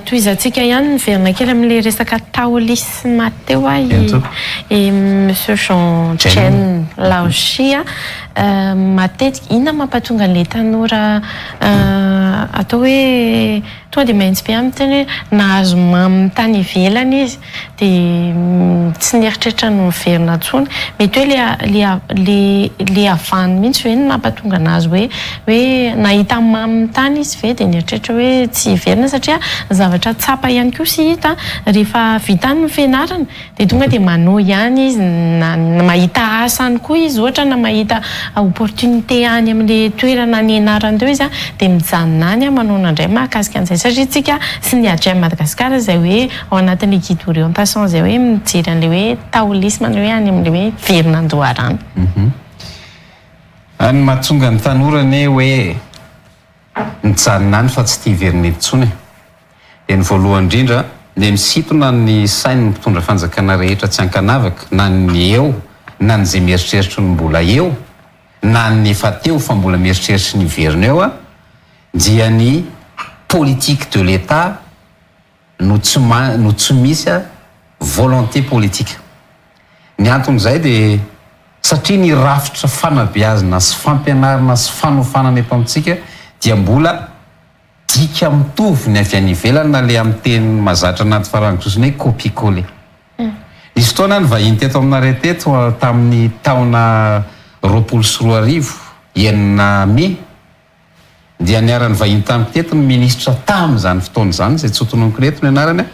toizantsika ihany niverina kely amin'ilay resaka taolisme teo monsieur Jean Chen Laochia matetika inona mampatonga an'ilay tanora atao hoe tonga dia maintsy be amin'ny teny hoe nahazo amin'ny tany ivelany izy dia tsy nieritreritra no miverina intsony mety hoe le avany mihitsy hoe ny mampatonga anazy hoe nahita mamy tany izy ve dia nieritreritra hoe tsy iverina satria zavatra tsapa ihany koa sy hita rehefa vitany ny fianarana dia tonga dia manao ihany izy na mahita asany koa izy ohatra na mahita opportunité any amin'ilay toerana ny ianarana teo izy dia mijanona any manao nandray mahakasika an'izay satria tsika sy ny adray Madagasikara izay hoe ao anatin'ilay guide d'orientation izay hoe mijery an'ilay hoe taolisme ny hoe any amin'ilay hoe verina andoharana any mahatonga ny tanora ny hoe mijanona any fa tsy tia verina intsony dia ny voalohany indrindra dia misintona ny sainy mpitondra fanjakana rehetra tsy ankanavaka na ny eo na nyzay mieritreritra ny mbola eo na ny efa teo fa mbola mieritreritra ny verina eo dia ny politique de l'État no tsy misy volonté politique ny anton'izay dia satria ny rafitra fanabeazana sy fampianarana sy fanofanana eto amintsika dia mbola dika mitovy ny avy any ivelany na le amin'ny teny mazatra anaty farangotrosiny hoe copie-coller nisy fotoana ny vahiny teto aminareo teto tamin'ny taona 2024 enina Mai dia niarany vahiny tamin'ny teto ny ministra tamin'izany fotoana izany zay tsotononiko reto ny anarany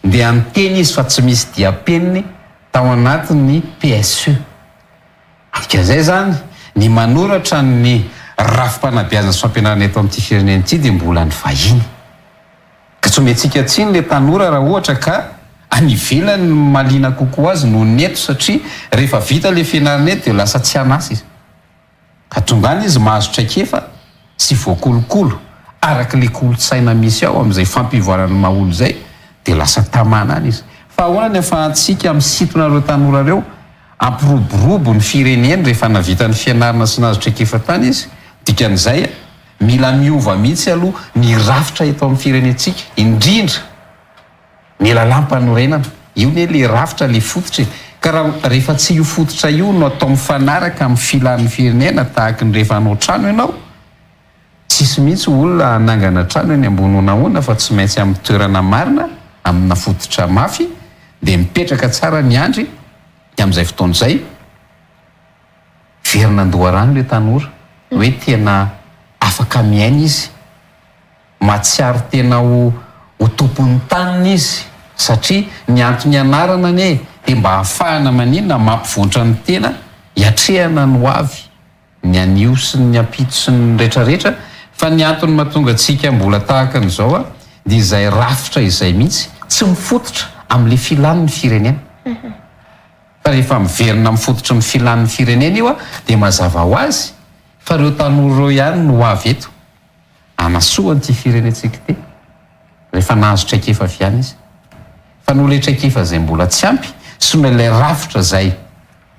dia niteny izy fa tsy misy diapeniny tao anatin'ny PSE dika zay zany ny manoratra ny rafim-panabeazana sy fampianarana eto amin'ity firenena ity dia mbola ny vahiny ka tsy omentsika tsiny le tanora raha ohatra ka any ivelany malina kokoa azy no neto satria rehefa vita le fianarana eto dia lasa tsy anasa izy ka tongany izy mahazo traikefa sy voakolokolo araka le kolotsaina misy ao amin'izay fampivoarany maholo zay dia lasa tamana any izy fa ahoana ny afahantsika amin'ny sitonareo tanora reo ampiroborobo ny fireneny rehefa navita ny fianarana sy nazo traikefa tany izy dikan'izay mila miova mihitsy aloha ny rafitra eto amin'ny firenentsika indrindra ny lalampanorenana io ny le rafitra le fototra ka raha rehefa tsy io fototra io no atao mifanaraka amin'ny filan'ny firenena tahaka ny rehefa hanao trano ianao tsisy mihitsy olona nangana trano eny ambony onaona fa tsy maintsy amin'ny toerana marina amina fototra mafy dia mipetraka tsara ny andry dia amin'izay fotoana izay verina andoharano le tanora hoe tena afaka miaina izy matsiaro tena ho tompon'ny taniny izy satria ny antony anarana anie dia mba hahafahana maninona mampivoatra ny tena hiatrehana ny hoavy ny anio sy ny ampito sy ny rehetrarehetra fa ny antony mahatonga antsika mbola tahaka an'izao dia izay rafitra izay mihitsy tsy mifototra amin'le filan'ny firenena fa rehefa miverina mifototra ny filan'ny firenena io dia mazava ho azy fa reo tanora reo ihany no avy eto anasoan'ity firenentsika ty rehefa nahazo traikefa avy ihany izy fa no le traikefa zay mbola tsy ampy sy noilay rafitra zay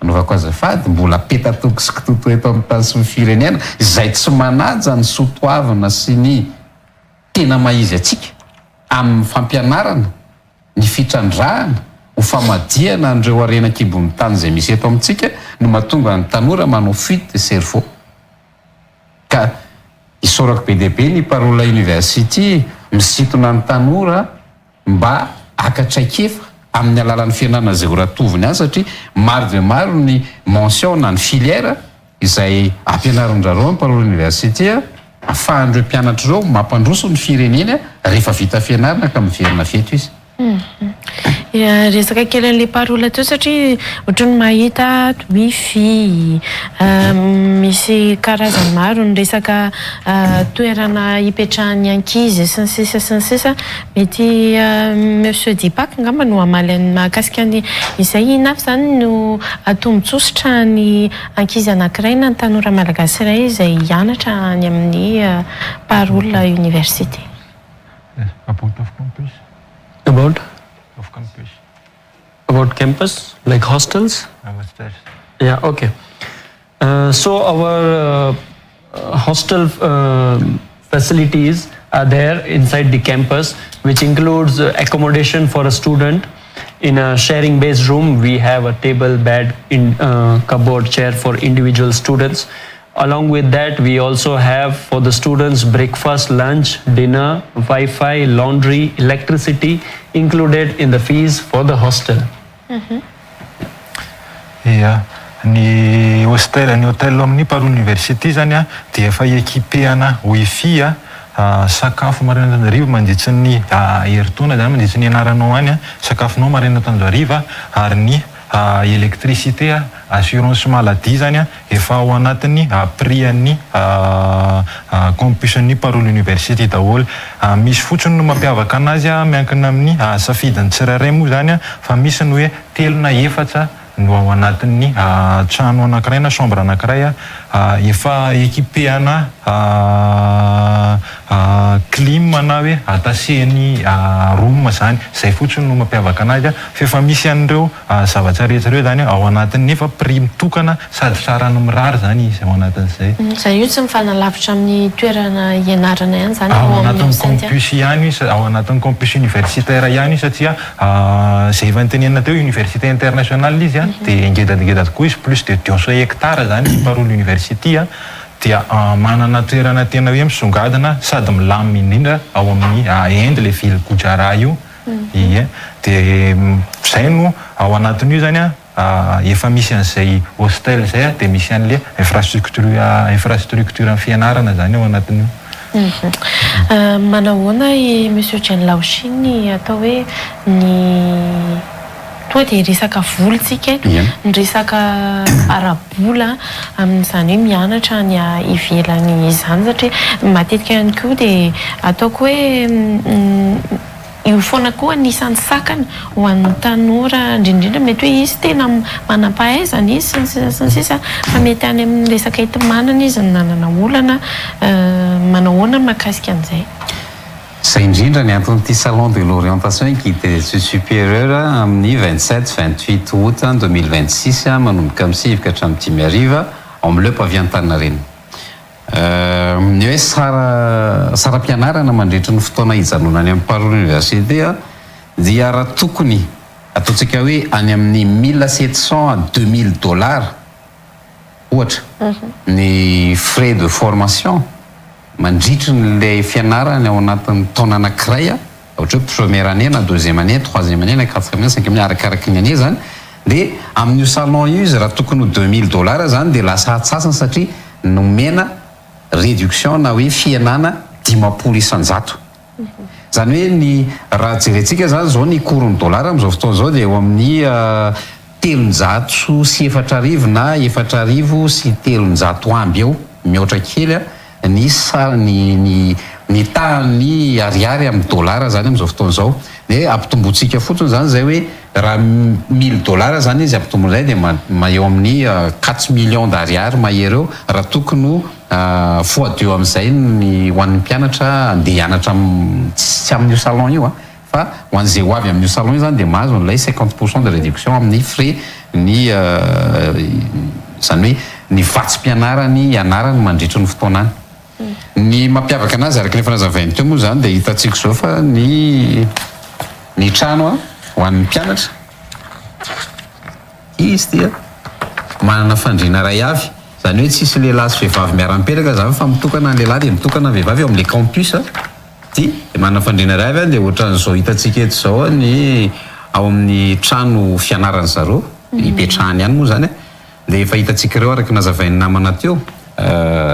anaovako azafady mbola petatoko sy kitoto eto amin'ny tany sy ny firenena izay tsy manaja ny sotoavana sy ny tena maizy atsika amin'ny fampianarana ny fitrandrahana ho famadiana andreo arenakibon'ny tany zay misy eto amintsika no mahatonga ny tanora manao fuite de cerveau ka isorako be deaibe ny Parole Université misintona ny tanora mba akatraikefa amin'ny alalan'ny fianarana zay ho ratoviny azy satria maro dia maro ny mention na ny filière izay ampianarin-drareo amin'ny Parole Université ahafahandreo mpianatra reo mampandroso ny firenena rehefa vita fianarana ka miverina feto izy resaka kely an'le parola teo satria ohatrany mahita wifi misy karazany maro ny resaka toerana hipetrahan'ny ankizy sy ny sisa mety monsieur Dipak ngamba no amaly mahakasika ny izay nafy zany no atombontsositra ny ankizy anankiray na ny tanora malagasy iray izay hianatra any amin'ny parola université. About campus, like hostels? Yeah, okay. So our hostel facilities are there inside the campus, which includes accommodation for a student. In a sharing based room, we have a table, bed, cupboard, chair for individual students. Along with that, we also have for the students breakfast, lunch, dinner, Wi-Fi, laundry, electricity included in the fees for the hostel. Ny hostel amin'ny par université zany a dia efa équipéana wifi sakafo maraina tandariva mandritra ny herintaona zany mandritra ny ianaranao any sakafonao maraina tandariva ary ny électricité assurance maladie zany efa ao anatin'ny prix an'ny campus-ny parole université daholo. Misy fotsiny no mampiavaka anazy miankina amin'ny safidiny tsirairay moa zany fa misy ny hoe 3 na 4 no ao anatin'ny trano anankiray na chambre anankiray efa équipéana clim na hoe atasehany room zany zay fotsiny no mampiavaka anazy fa efa misy an'ireo zavatra rehetra ireo zany ao anatin'ny efa prix mitokana sady tsara ny mirary zany izy ao anatin'izay. Zay io tsy mifanalavitra amin'ny toerana ianarana ihany zany ao anatin'ny campus ihany ao anatin'ny campus universitaire ihany satria zay efa nitenenina teo université internationale izy dia ngedadingeda tokoa izy plus de 200 hectares zany parole université dia manana toerana tena hoe misongadina sady milamina indrindra ao amin'ny Inde le ville Gujarat io. Dia zay no ao anatin'io zany efa misy an'izay hostel zay dia misy an'le infrastructure fianarana zany ao anatin'io. Manahoana monsieur Jean Laochine atao hoe ny toa dia resaka volontsika ny resaka arabola amin'izany hoe mianatra ny ivelany izany satria matetika ihany koa dia ataoko hoe io foana koa anisan'ny sakana ho an'ny tanora indrindrindra mety hoe izy tena manam-pahaizana izy sy ny sisa fa mety any amin'ny resaka entimanana izy nanana olana manahoana mahakasika an'izay. Zay indrindra ny antony'ity salon de l'orientation équité supérieure amin'ny 27-28 août 2026 manomboka amin'ny 7 hatramin'ny 10 hariva ao amin'ilay pavillon Antaninarenina. Ny hoe sara mpianarana mandritra ny fotoana hijanonany amin'ny parole université dia raha tokony ataontsika hoe any amin'ny 1700 à 2000 dollars ohatra ny frais de formation mandritry n'ilay fianarana ao anatin'ny taona anankiray ohatra hoe première année na deuxième année troisième année na quatrième année cinquième année arakaraky ny année zany dia amin'io salon io izy raha tokony 2000 dollars zany dia lasa atsasany satria nomena réduction na hoe fianana 500 isan-jato. Zany hoe ny raha jerentsika zany zao ny courant dollar amin'izao fotoana zao dia eo amin'ny 300 sy 400 na 400 sy 300 amby eo mihoatra kely ny tany ariary amin'ny dollar zany amin'izao fotoana zao dia ampitombotsika fotsiny zany zay hoe raha 1000 dollars zany izy ampitomboizay dia eo amin'ny 4 millions d'ariary mahery eo raha tokony fois 2 amin'izay ny ho an'ny mpianatra andeha hianatra tsy amin'io salon io fa ho an'izay ho avy amin'io salon io zany dia mahazo n'ilay 50% de réduction amin'ny frais ny zany hoe ny vatsim-pianarany ianarany mandritra ny fotoana any. Ny mampiavaka anazy araka ny fanazavainy teo moa zany dia hitantsika zao fa ny trano ho an'ny mpianatra izy dia manana fandriana ray avy zany hoe tsisy lehilahy sy vehivavy miara-mipetraka zany fa mitokana ny lehilahy dia mitokana ny vehivavy ao amin'ilay campus dia manana fandriana ray avy dia ohatran'izao hitantsika eto zao ny ao amin'ny trano fianarany zareo hipetrahany ihany moa zany dia efa hitantsika ireo araka nazavainy namana teo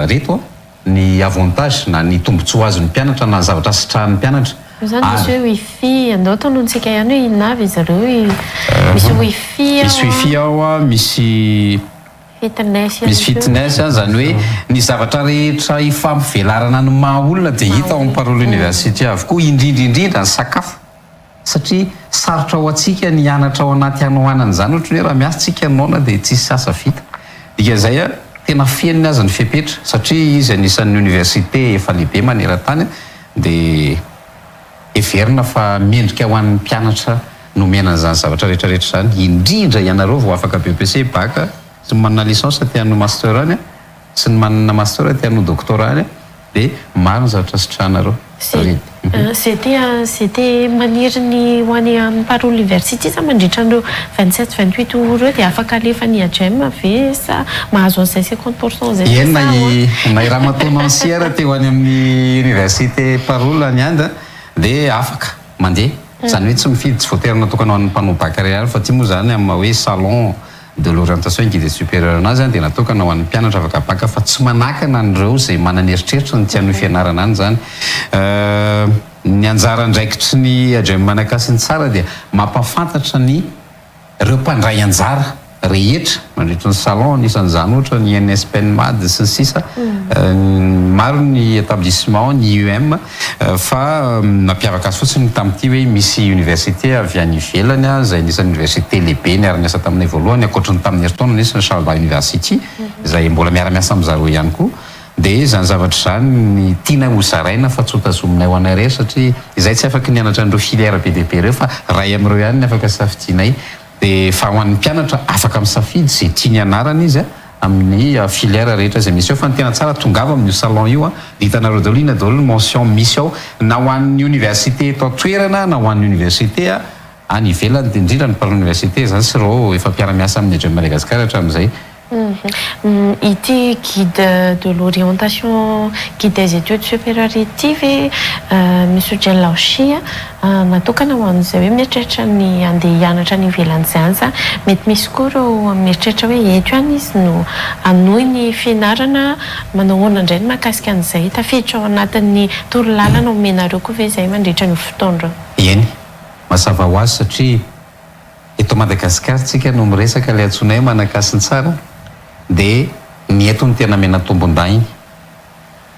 reto ny avantage na ny tombontsoa azon'ny mpianatra na ny zavatra sitrahan'ny mpianatra zany misy hoe wifi andao tanontsika ihany hoe inavy izy ireo misy wifi misy wifi ao a misy fitness zany hoe ny zavatra rehetra ifampivelarana ny maha olona dia hita ao amin'ny parole université avokoa indrindrindrindra ny sakafo satria sarotra ao atsika ny anatra ao anaty anohanana zany ohatra hoe raha miasitsika naona dia tsisy asa vita dikazay a tena fieniny azy ny fepetra satria izy anisan'ny université efa lehibe maneran-tany dia everina fa mendrika ho an'ny mpianatra nomenan'izany zavatra rehetrarehetra zany indrindra ianareo vao afaka BPC baka sy ny manana licence ty hanao master any a sy ny manana master ty hanao doctorat any a dia maro ny zavatra sitranareo c'était maniry ny ho any amin'ny parole université sa mandritra an'ireo 27-28 oro dia afaka alefa ny AGM ve sa mahazo an'izay 50% zay ena na raha mataonancière teo any amin'ny université parole any anda dia afaka mandeha zany hoe tsy mifidy tsy voatery natokana ho an'ny mpanao baccalauréat fa ty moa zany amin'ny hoe salon de l'orientation et guide supérieur anazy zany dia natokana ho an'ny mpianatra afaka baka fa tsy manakana an'ireo zay manana eritreritra ny tian'ny fianarana any zany ny anjara ndraikitry ny AGM manakasiny tsara dia mampafantatra ny ireo mpandray anjara rehetra mandritra ny salon nisan'izany ohatra ny NSPN MAD sy ny sisa maro ny établissement ny UM fa mampiavaka azy fotsiny tamin'ity hoe misy université avy any ivelany a zay nisan'ny université lehibe niara-miasa taminay voalohany akoatriny tamin'ny herintaona nisy ny Charles University zay mbola miara-miasa amin'izareo ihany koa dia zany zavatra zany ny tiana ho zaraina fa tsy ho tazominay ho anay rery satria izay tsy afaka nianatra an'ireo filière BDP ireo fa ray amin'ireo ihany ny afaka safidianay dia fa ho an'ny mpianatra afaka misafidy zay tiany anarana izy a amin'ny filière rehetra zay misy eo fa ny tena tsara tongava amin'io salon io a hitanareo daholo ina daholo mention misy ao na ho an'ny université eto toerana na ho an'ny université a any ivelany dia indrindra ny parole université zany sy reo efa mpiara-miasa amin'ny AGM Madagasikara hatramin'izay ity guide de l'orientation guide des études supérieures ity ve misy Jen Laoshia natokana ho an'izay hoe mieritreritra ny andeha hianatra ny ivelan'izany sa mety misy koa reo mieritreritra hoe eto ihany izy no anohy ny fianarana manao ahoana indray ny mahakasika an'izay tafiditra ao anatin'ny torolalana omenareo koa ve zay mandritra ny fotoandro eny mazava ho azy satria eto Madagasikara tsika no miresaka ilay antsonay manakasiny tsara dia ny eto ny tena mena tombon-dainy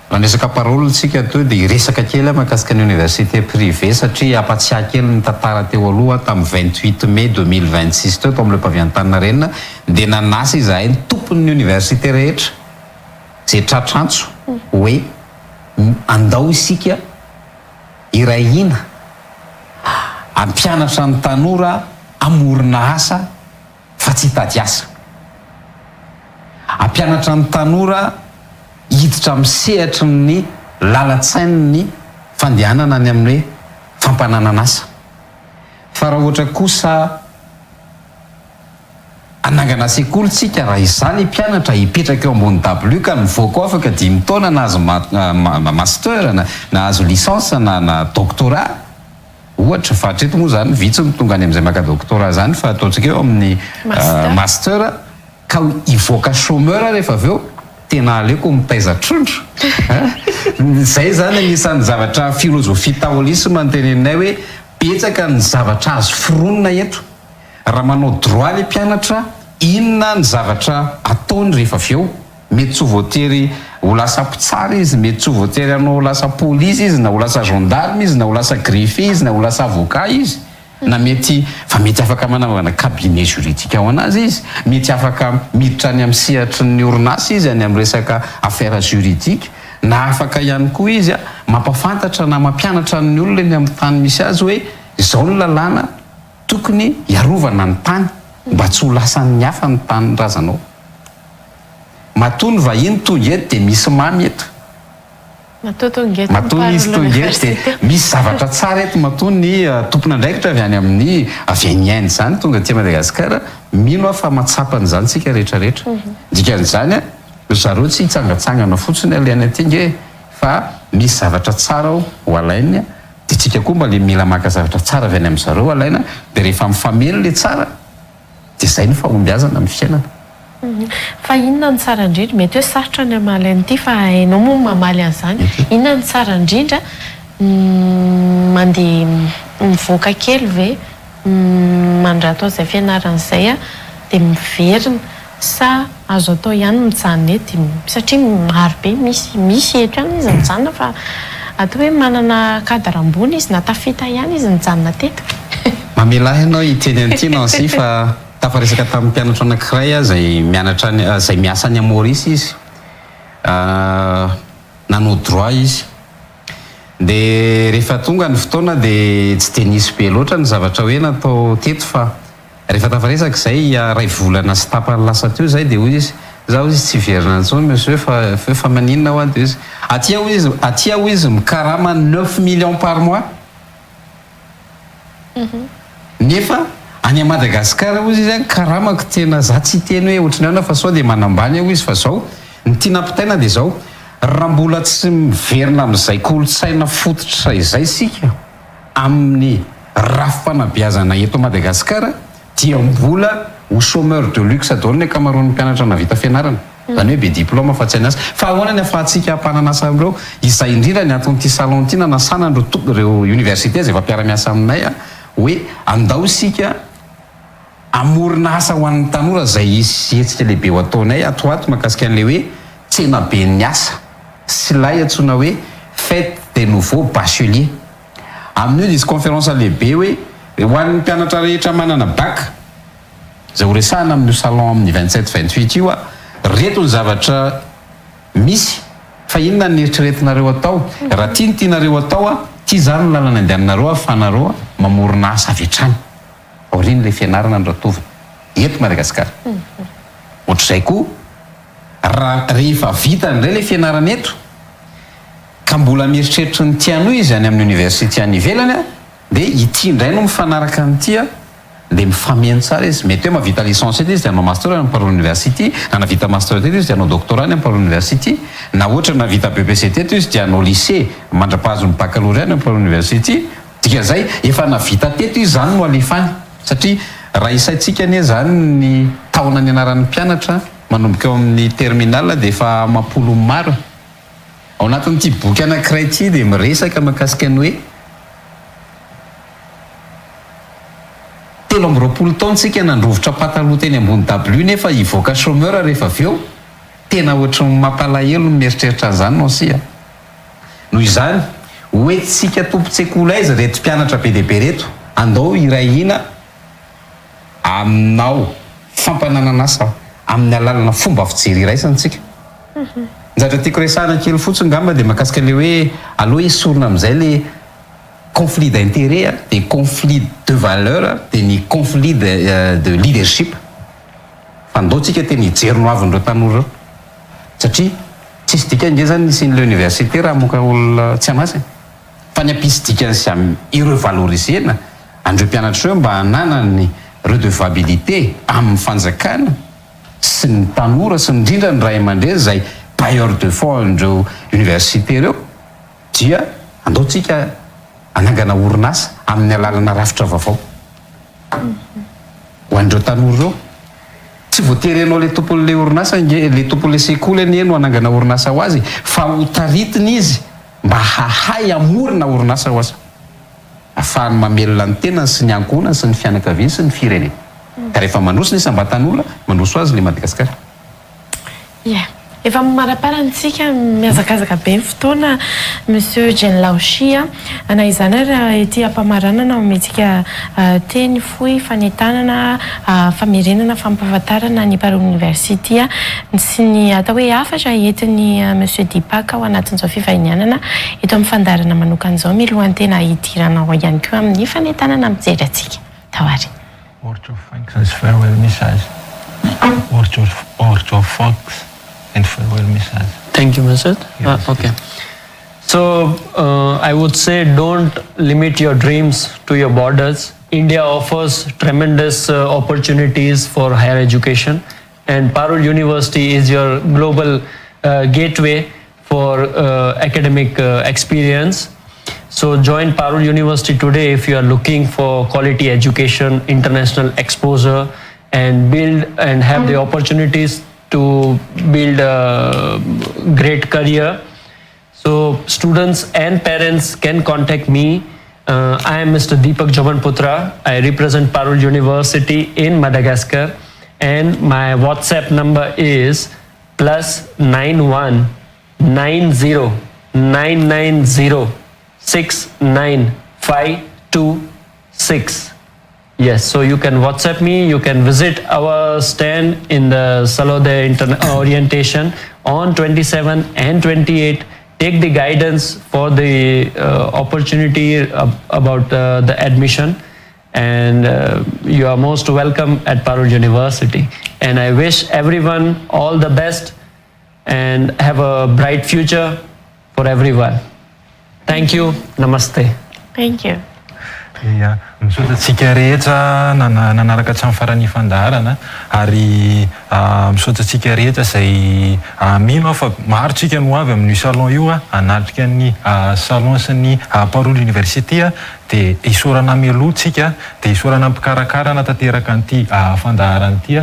raha resaka parole tsika to dia resaka kely mahakasika ny université privé satria ampatsiahy kely ny tantara teo aloha tamin'ny 28 mai 2026 teo to amin'ilay paviantanina dia nanasa izahay ny tompon'ny université rehetra zay tratrantso hoe andao isika irahina ampianatra ny tanora amorona asa fa tsy hitady asa ampianatra ny tanora hiditra misehatra ny lalatsainy ny fandehanana ny amin'ny hoe fampananana asa fa raha ohatra kosa anangana sekoly tsika raha izany mpianatra hipetraka eo ambony W ka mivoaka afaka 5 taona na azo master na azo licence na doctorat ohatra fa hatreto moa zany vitsy ny tonga any amin'izay maka doctorat zany fa ataontsika eo amin'ny master ka hivoaka chômeur rehefa avy eo tena aleko mitaiza trondro zay zany anisan'ny zavatra filozofia taolisme manteneninay hoe betsaka ny zavatra azo fironona eto raha manao droit ny mpianatra inona ny zavatra ataony rehefa avy eo mety tsy voatery ho lasa mpitsara izy mety tsy voatery hanao lasa polisy izy na ho lasa gendarme izy na ho lasa greffe izy na ho lasa avocat izy na mety fa mety afaka manavana cabinet juridique ao anazy izy mety afaka miditra any amin'ny sehatry ny orinasa izy any amin'ny resaka affaire juridique na afaka ihany koa izy a mampafantatra na mampianatra ny olona eny amin'ny tany misy azy hoe izao ny lalàna tokony hiarovana ny tany mba tsy ho lasan'ny hafa ny tany razanao matony vahiny tonga eto dia misy mamy eto matony izy tonga eto dia misy zavatra tsara eto matony ny tompona ndraikitra avy any amin'ny aveniainy zany tonga tia Madagasikara mino afa matsapany zany tsika rehetrarehetra dikan'izany a zareo tsy hitsangatsangana fotsiny alainy atinge fa misy zavatra tsara ho alainy dia tsika koa mba le mila maka zavatra tsara avy any amin'ny zareo alaina dia rehefa mifamely le tsara dia zay ny fahombiazana amin'ny fiainana fa inona ny tsara indrindra mety hoe sarotra ny amalainy ity fa hainao moa mamaly an'izany inona ny tsara indrindra mandeha mivoaka kely ve mandrato izay fianaran'izay a dia miverina sa azo atao ihany mijanona eto satria maro be misy eto ihany izy mijanona fa atao hoe manana cadre ambony izy na tafita ihany izy mijanona teto. Mamelahy ianao hiteny an'ity Nancy fa tafaresaka tamin'ny mpianatra anankiray zay mianatra zay miasa any Maurice izy nanao droit izy dia rehefa tonga ny fotoana dia tsy dia nisy be loatra ny zavatra hoe natao teto fa rehefa tafaresaka izay ray volana sy tapany lasa teo zay dia hoy izy zaho izy tsy verina intsony monsieur fa maninona ho dia izy atia ho izy mikarama 9 millions par mois nefa any Madagasikara hoy izy karamako tena za tsy teny hoe ohatrany ana fa sao dia manambany aho izy fa zao ny tia nampitaina dia zao raha mbola tsy miverina amin'izay kolotsaina fototra izay sika amin'ny rafim-panabeazana eto Madagasikara dia mbola ho chômeur de luxe daholo ny akamaroan'ny mpianatra navita fianarana zany hoe be diplôma fa tsy any asa fa ahoana ny afahantsika hampananasa amin'ireo izay indrindra ny aton'ity salon ity nanasana ireo université zay efa mpiara-miasa aminay hoe andao sika amorina asa ho an'ny tanora zay isy hetsika lehibe ho ataonay atoato makasika an'le hoe tsena be ny asa sy lay antsoina hoe fête des nouveaux bacheliers amin'io nisy conférence lehibe hoe ho an'ny mpianatra rehetra manana bac zay ho resahana amin'io salon amin'ny 27-28 io reto ny zavatra misy fa inona ny eritreretinareo atao raha tia ny tianareo atao tia zany ny lalana andehananareo afanareo mamorina asa avy hatrany aoriny le fianarana ny ratovina eto Madagasikara ohatr'izay koa rehefa vita ndray le fianarana eto ka mbola mieritreritra ny tianao izy any amin'ny université any ivelany dia ity indray no mifanaraka an'ity dia mifamiany tsara izy mety hoe mavita licence eto izy dia anao master any Paris University na navita master eto izy dia anao doctorat any Paris University na ohatra navita BPC eto izy dia anao lycée mandrapahazo ny baccalauréat any Paris University dika zay efa navita teto izy zany no alefany satria raha isaitsika anie zany ny taona ny anaran'ny mpianatra manomboka eo amin'ny terminal dia efa mampolo maro ao anatin'ity boky anankiray ity dia miresaka mahakasika ny hoe 13 taona tsika nandrovotra pataloha teny ambony W nefa ivoaka chômeur rehefa avy eo tena ohatry ny mampalahelo ny mieritreritra an'izany no sia noho izany hoentsika tompo-tsekola izy reto mpianatra be dehibe reto andao irahina aminao fampananana asa amin'ny alalana fomba fijery iraisantsika nzatra tiako resahana kely fotsiny ngamba dia mahakasika le hoe aloha esorina amin'izay le conflit d'intérêt des conflits de valeur dia ny conflit de leadership fandaotsika tena hijery no avin'ireo tanora reo satria tsisy dika nge zany nisyn'le université raha moka olona tsy amasina fa ny ampisy dikany sy irevalorisena andreo mpianatra eo mba hananany redevabilité amin'ny fanjakana sy ny tanora sy ny indrindra ny ray aman-dreny zay bailleur de fonds andreo université reo dia andaotsika anangana orinasa amin'ny alalana rafitra vaovao ho andreo tanora reo tsy voatery anao le tompon'le orinasa le tompon'le sekoly any no anangana orinasa ho azy fa ho taritiny izy mba hahay amorina orinasa ho azy ahafahany mamelona ny tenany sy ny ankonany sy ny fianakaviany sy ny firenena ka rehefa mandroso ny sambatan'olona mandroso azy le Madagasikara. Efa maraparantsika miazakazaka be ny fotoana Monsieur Jean Laochia ana izany raha ety ampamaranana ometsika teny fohy fanetanana famerenana fampahafantarana ny Paris University sy ny atao hoe hafatra entiny Monsieur Dipaka ao anatin'izao fifahinianana eto amin'ny fandarana manokan'izao milohan'ny tena hidirana ao ihany koa amin'ny fanetanana mijery atsika tawary. Words of thanks, farewell message. Words of thanks. And farewell message. Thank you, Mr. Okay. So I would say don't limit your dreams to your borders. India offers tremendous opportunities for higher education, and Parul University is your global gateway for academic experience. So join Parul University today if you are looking for quality education, international exposure, and build and have the opportunities to build a great career. So students and parents can contact me I am Mr. Deepak Jamanputra. I represent Parul University in Madagascar, and my WhatsApp number is +91 90 990 69526. Yes, so you can WhatsApp me, you can visit our stand in the Salode orientation on 27 and 28. Take the guidance for the opportunity about the admission, and you are most welcome at Parul University. And I wish everyone all the best and have a bright future for everyone. Thank you. Namaste. Thank you. Ia misaotra antsika rehetra nanaraka hatramin'ny faran'ny fandaharana ary misaotra antsika rehetra izay mino fa maro tsika no avy amin'io salon io hanatrika ny salon sy ny Parol Université dia hisorana mialoha tsika dia hisorana mpikarakara natanteraka an'ity fandaharana ity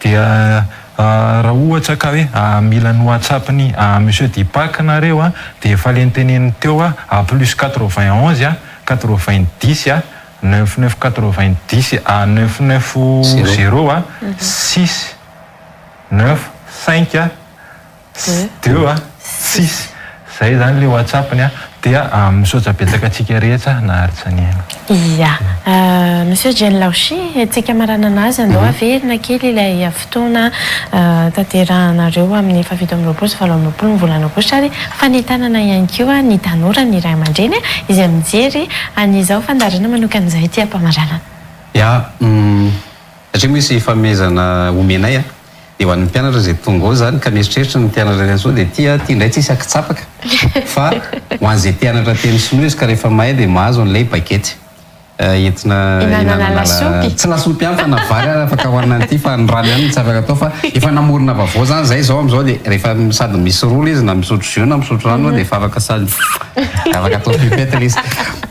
dia raha ohatra ka hoe mila ny WhatsApp ny Monsieur Deepak nareo dia efa le niteneniny teo plus 91 90 9990 990 6 9 5 2 6 zay zany le WhatsApp-ny dia misaotra betsaka antsika rehetra naharitra ny aina. Ia, Monsieur Jane Lauchi, antsika marana anazy andao averina kely ilay fotoana tanterahanareo amin'ny fafito amby roapolo sy valo amby roapolo ny volana aogositra ary fanentanana ihany koa ny tanora ny ray aman-dreny izay mijery an'izao fandaharana manokana izay ty ampamarana. Ia, satria misy fanomezana omenay dia ho an'ny mpianatra izay tonga ao zany ka mieritreritra ny mpianatra ny an'izao dia tia indray tsisy akitsapaka fa ho an'izay mpianatra teny sinoa izy ka rehefa mahay dia mahazo an'ilay bagety entina tsy lasopy ihany fa na vary ary afaka hoanina an'ity fa ny rano ihany tsy afaka atao fa efa namorona vaovao zany zay zao am'izao dia rehefa sady misy rola izy na misotro jus na misotro rano dia efa afaka sady afaka atao pipetra izy.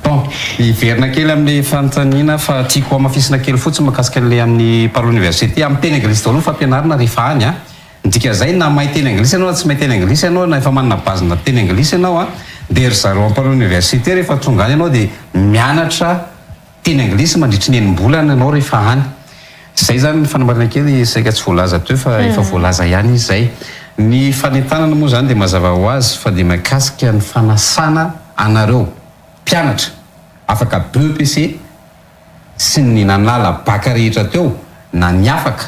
Bon, hiverina kely amin'ny fanontaniana fa tiako hamafisina kely fotsiny mahakasika an'ilay amin'ny Parol Université amin'ny teny anglisy daholo fampianarana rehefa any ndika zay na mahay teny anglisy ianao tsy mahay teny anglisy ianao na efa manana bazina teny anglisy ianao dia ry zareo amin'ny Parol Université rehefa tonga any ianao dia mianatra teny anglisy mandritry ny enim-bolana ianao rehefa any. Zay zany ny fanamarina kely saika tsy voalaza teo fa efa voalaza ihany izy zay. Ny fanentanana moa zany dia mazava ho azy fa dia mahakasika ny fanasana anareo mpianatra afaka BEPC sy ny nanala baka rehetra teo na ny afaka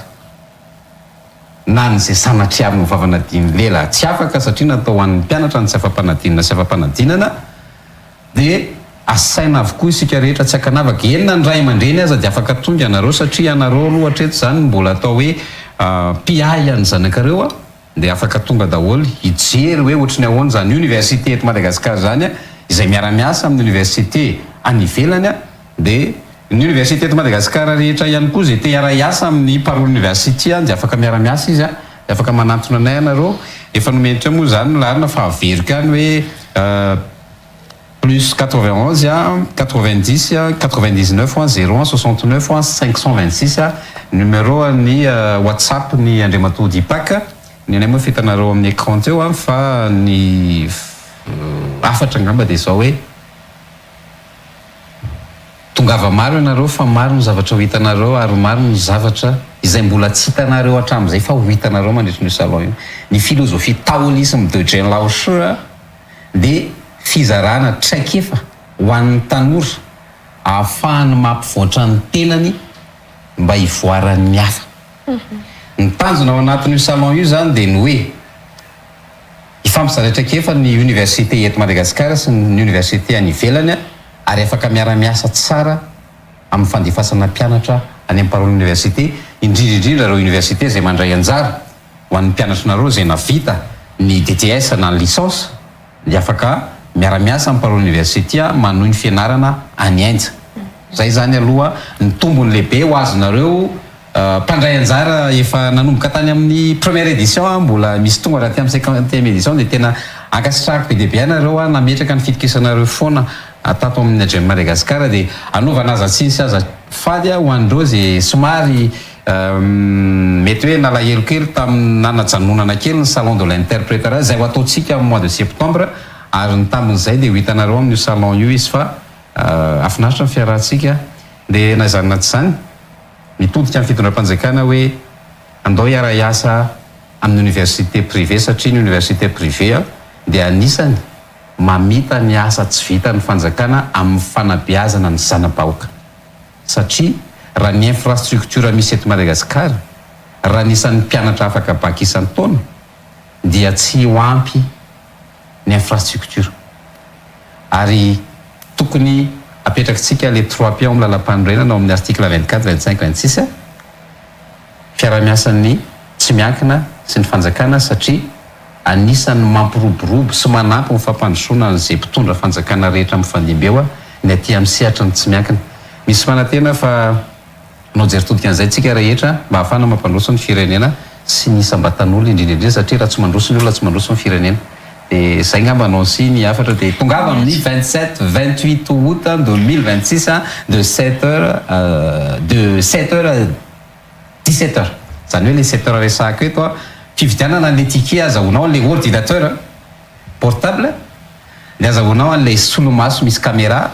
na ny zay sanatria amin'ny vavanadiny lela tsy afaka satria natao an'ny mpianatra ny tsy afa-panadinana sy afa-panadinana dia asaina avokoa isika rehetra tsy akanavaka enina ny ray aman-dreny aza dia afaka tonga anareo satria anareo aloha hatreto zany mbola atao hoe mpiay any zanakareo dia afaka tonga daholo hijery hoe ohatrany ahoana zany université eto Madagasikara zany izay miara-miasa amin'ny université any ivelany dia ny université eto Madagasikara rehetra ihany koa izay te hiara-iasa amin'ny Parol Université dia afaka miara-miasa izy dia afaka manantona anay anareo efa nomenitra moa zany milarina fa averika any hoe plus 91 90 99 01 69 526 numéro ny WhatsApp ny Andriamatoa Deepak ny anay moa fitanareo amin'ny écran teo fa ny afatra angamba dia zao hoe tongava maro ianareo fa maro ny zavatra ho hitanareo ary maro ny zavatra izay mbola tsy hitanareo hatramin'izay fa ho hitanareo mandritry ny salon io. Ny philosophie taolisme de Jane Lauchi dia fizarana traikefa ho an'ny tanora ahafahany mampivoatra ny tenany mba hivoaran'ny hafa. Ny tanjona ao anatin'io salon io zany dia ny hoe ifampizaran-traikefa ny université eto Madagasikara sy ny université any ivelany ary afaka miara-miasa tsara amin'ny fandefasana mpianatra any amin'ny Parol Université indrindrindrindra ireo université izay mandray anjara ho an'ny mpianatra nareo izay navita ny DTS na ny licence dia afaka miara-miasa amin'ny Parol Université manohy ny fianarana any Inde. Zay zany aloha ny tombony lehibe ho azonareo mpandray anjara efa nanomboka tany amin'ny première édition mbola misy tonga raha ty amin'ny 50e édition dia tena ankasitrahako be dia be anareo nametraka ny fitokisanareo foana atato amin'ny Adreny Madagasikara dia anaovana aza tsy sy aza fady ho an'ireo izay somary mety hoe nalahelo kely tamin'ny nanajanonana kely ny salon de l'interprétariat zay ho ataontsika mois de septembre ary ny tamin'izay dia ho hitanareo amin'io salon io izy fa afinaritra ny fiarahantsika dia nazanona tsy zany mitodika amin'ny fitondram-panjakana hoe andao iara-iasa amin'ny université privé satria ny université privé dia anisany mamita ny asa tsy vita ny fanjakana amin'ny fanabeazana ny zanam-bahoaka satria raha ny infrastructure misy eto Madagasikara raha nisan'ny mpianatra afaka baka isan'ny taona dia tsy ho ampy ny infrastructure ary tokony apetrakintsika le 3 pion amin'ny lalam-panorenana ao amin'ny article 24 25 26 fiara-miasan'ny tsy miankina sy ny fanjakana satria anisany mampiroborobo sy manampy ny fampandrosoana n'izay mpitondra fanjakana rehetra amin'ny fandimby-eo ny aty amin'ny sehatra ny tsy miankina misy fanantena fa nao jery todika an'izay tsika rehetra mba hahafana mampandroso ny firenena sy ny sambatan'olo indrindrindrindra satria raha tsy mandroso ny olona tsy mandroso ny firenena dia zay ngamba anonsy ny afatra dia tongava amin'ny 27 28 août 2026 de 7h à 17h zany hoe le 7h resahako eto fividianana ny ticket azahoanao an'le ordinateur portable dia azahoanao an'le solomaso misy caméra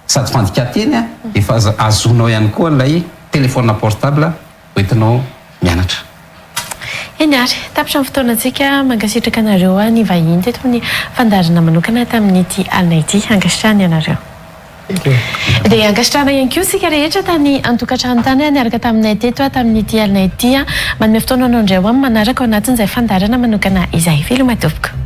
sady fandika-teny efa azonao ihany koa an'ilay téléphone portable hoentinao mianatra. Eny ary tapitra ny fotoanantsika mankasitraka anareo ny vahiny teto amin'ny fandarana manokana tamin'ity alina ity hankasitrahany ianareo. Dia ankasitrahana ihany koa sika rehetra tany an-tokantrano tany niaraka taminay teto tamin'ity alina ity manome fotoana anao indray ho amin'ny manaraka ao anatin'izay fandarana manokana izay veloma tompoko.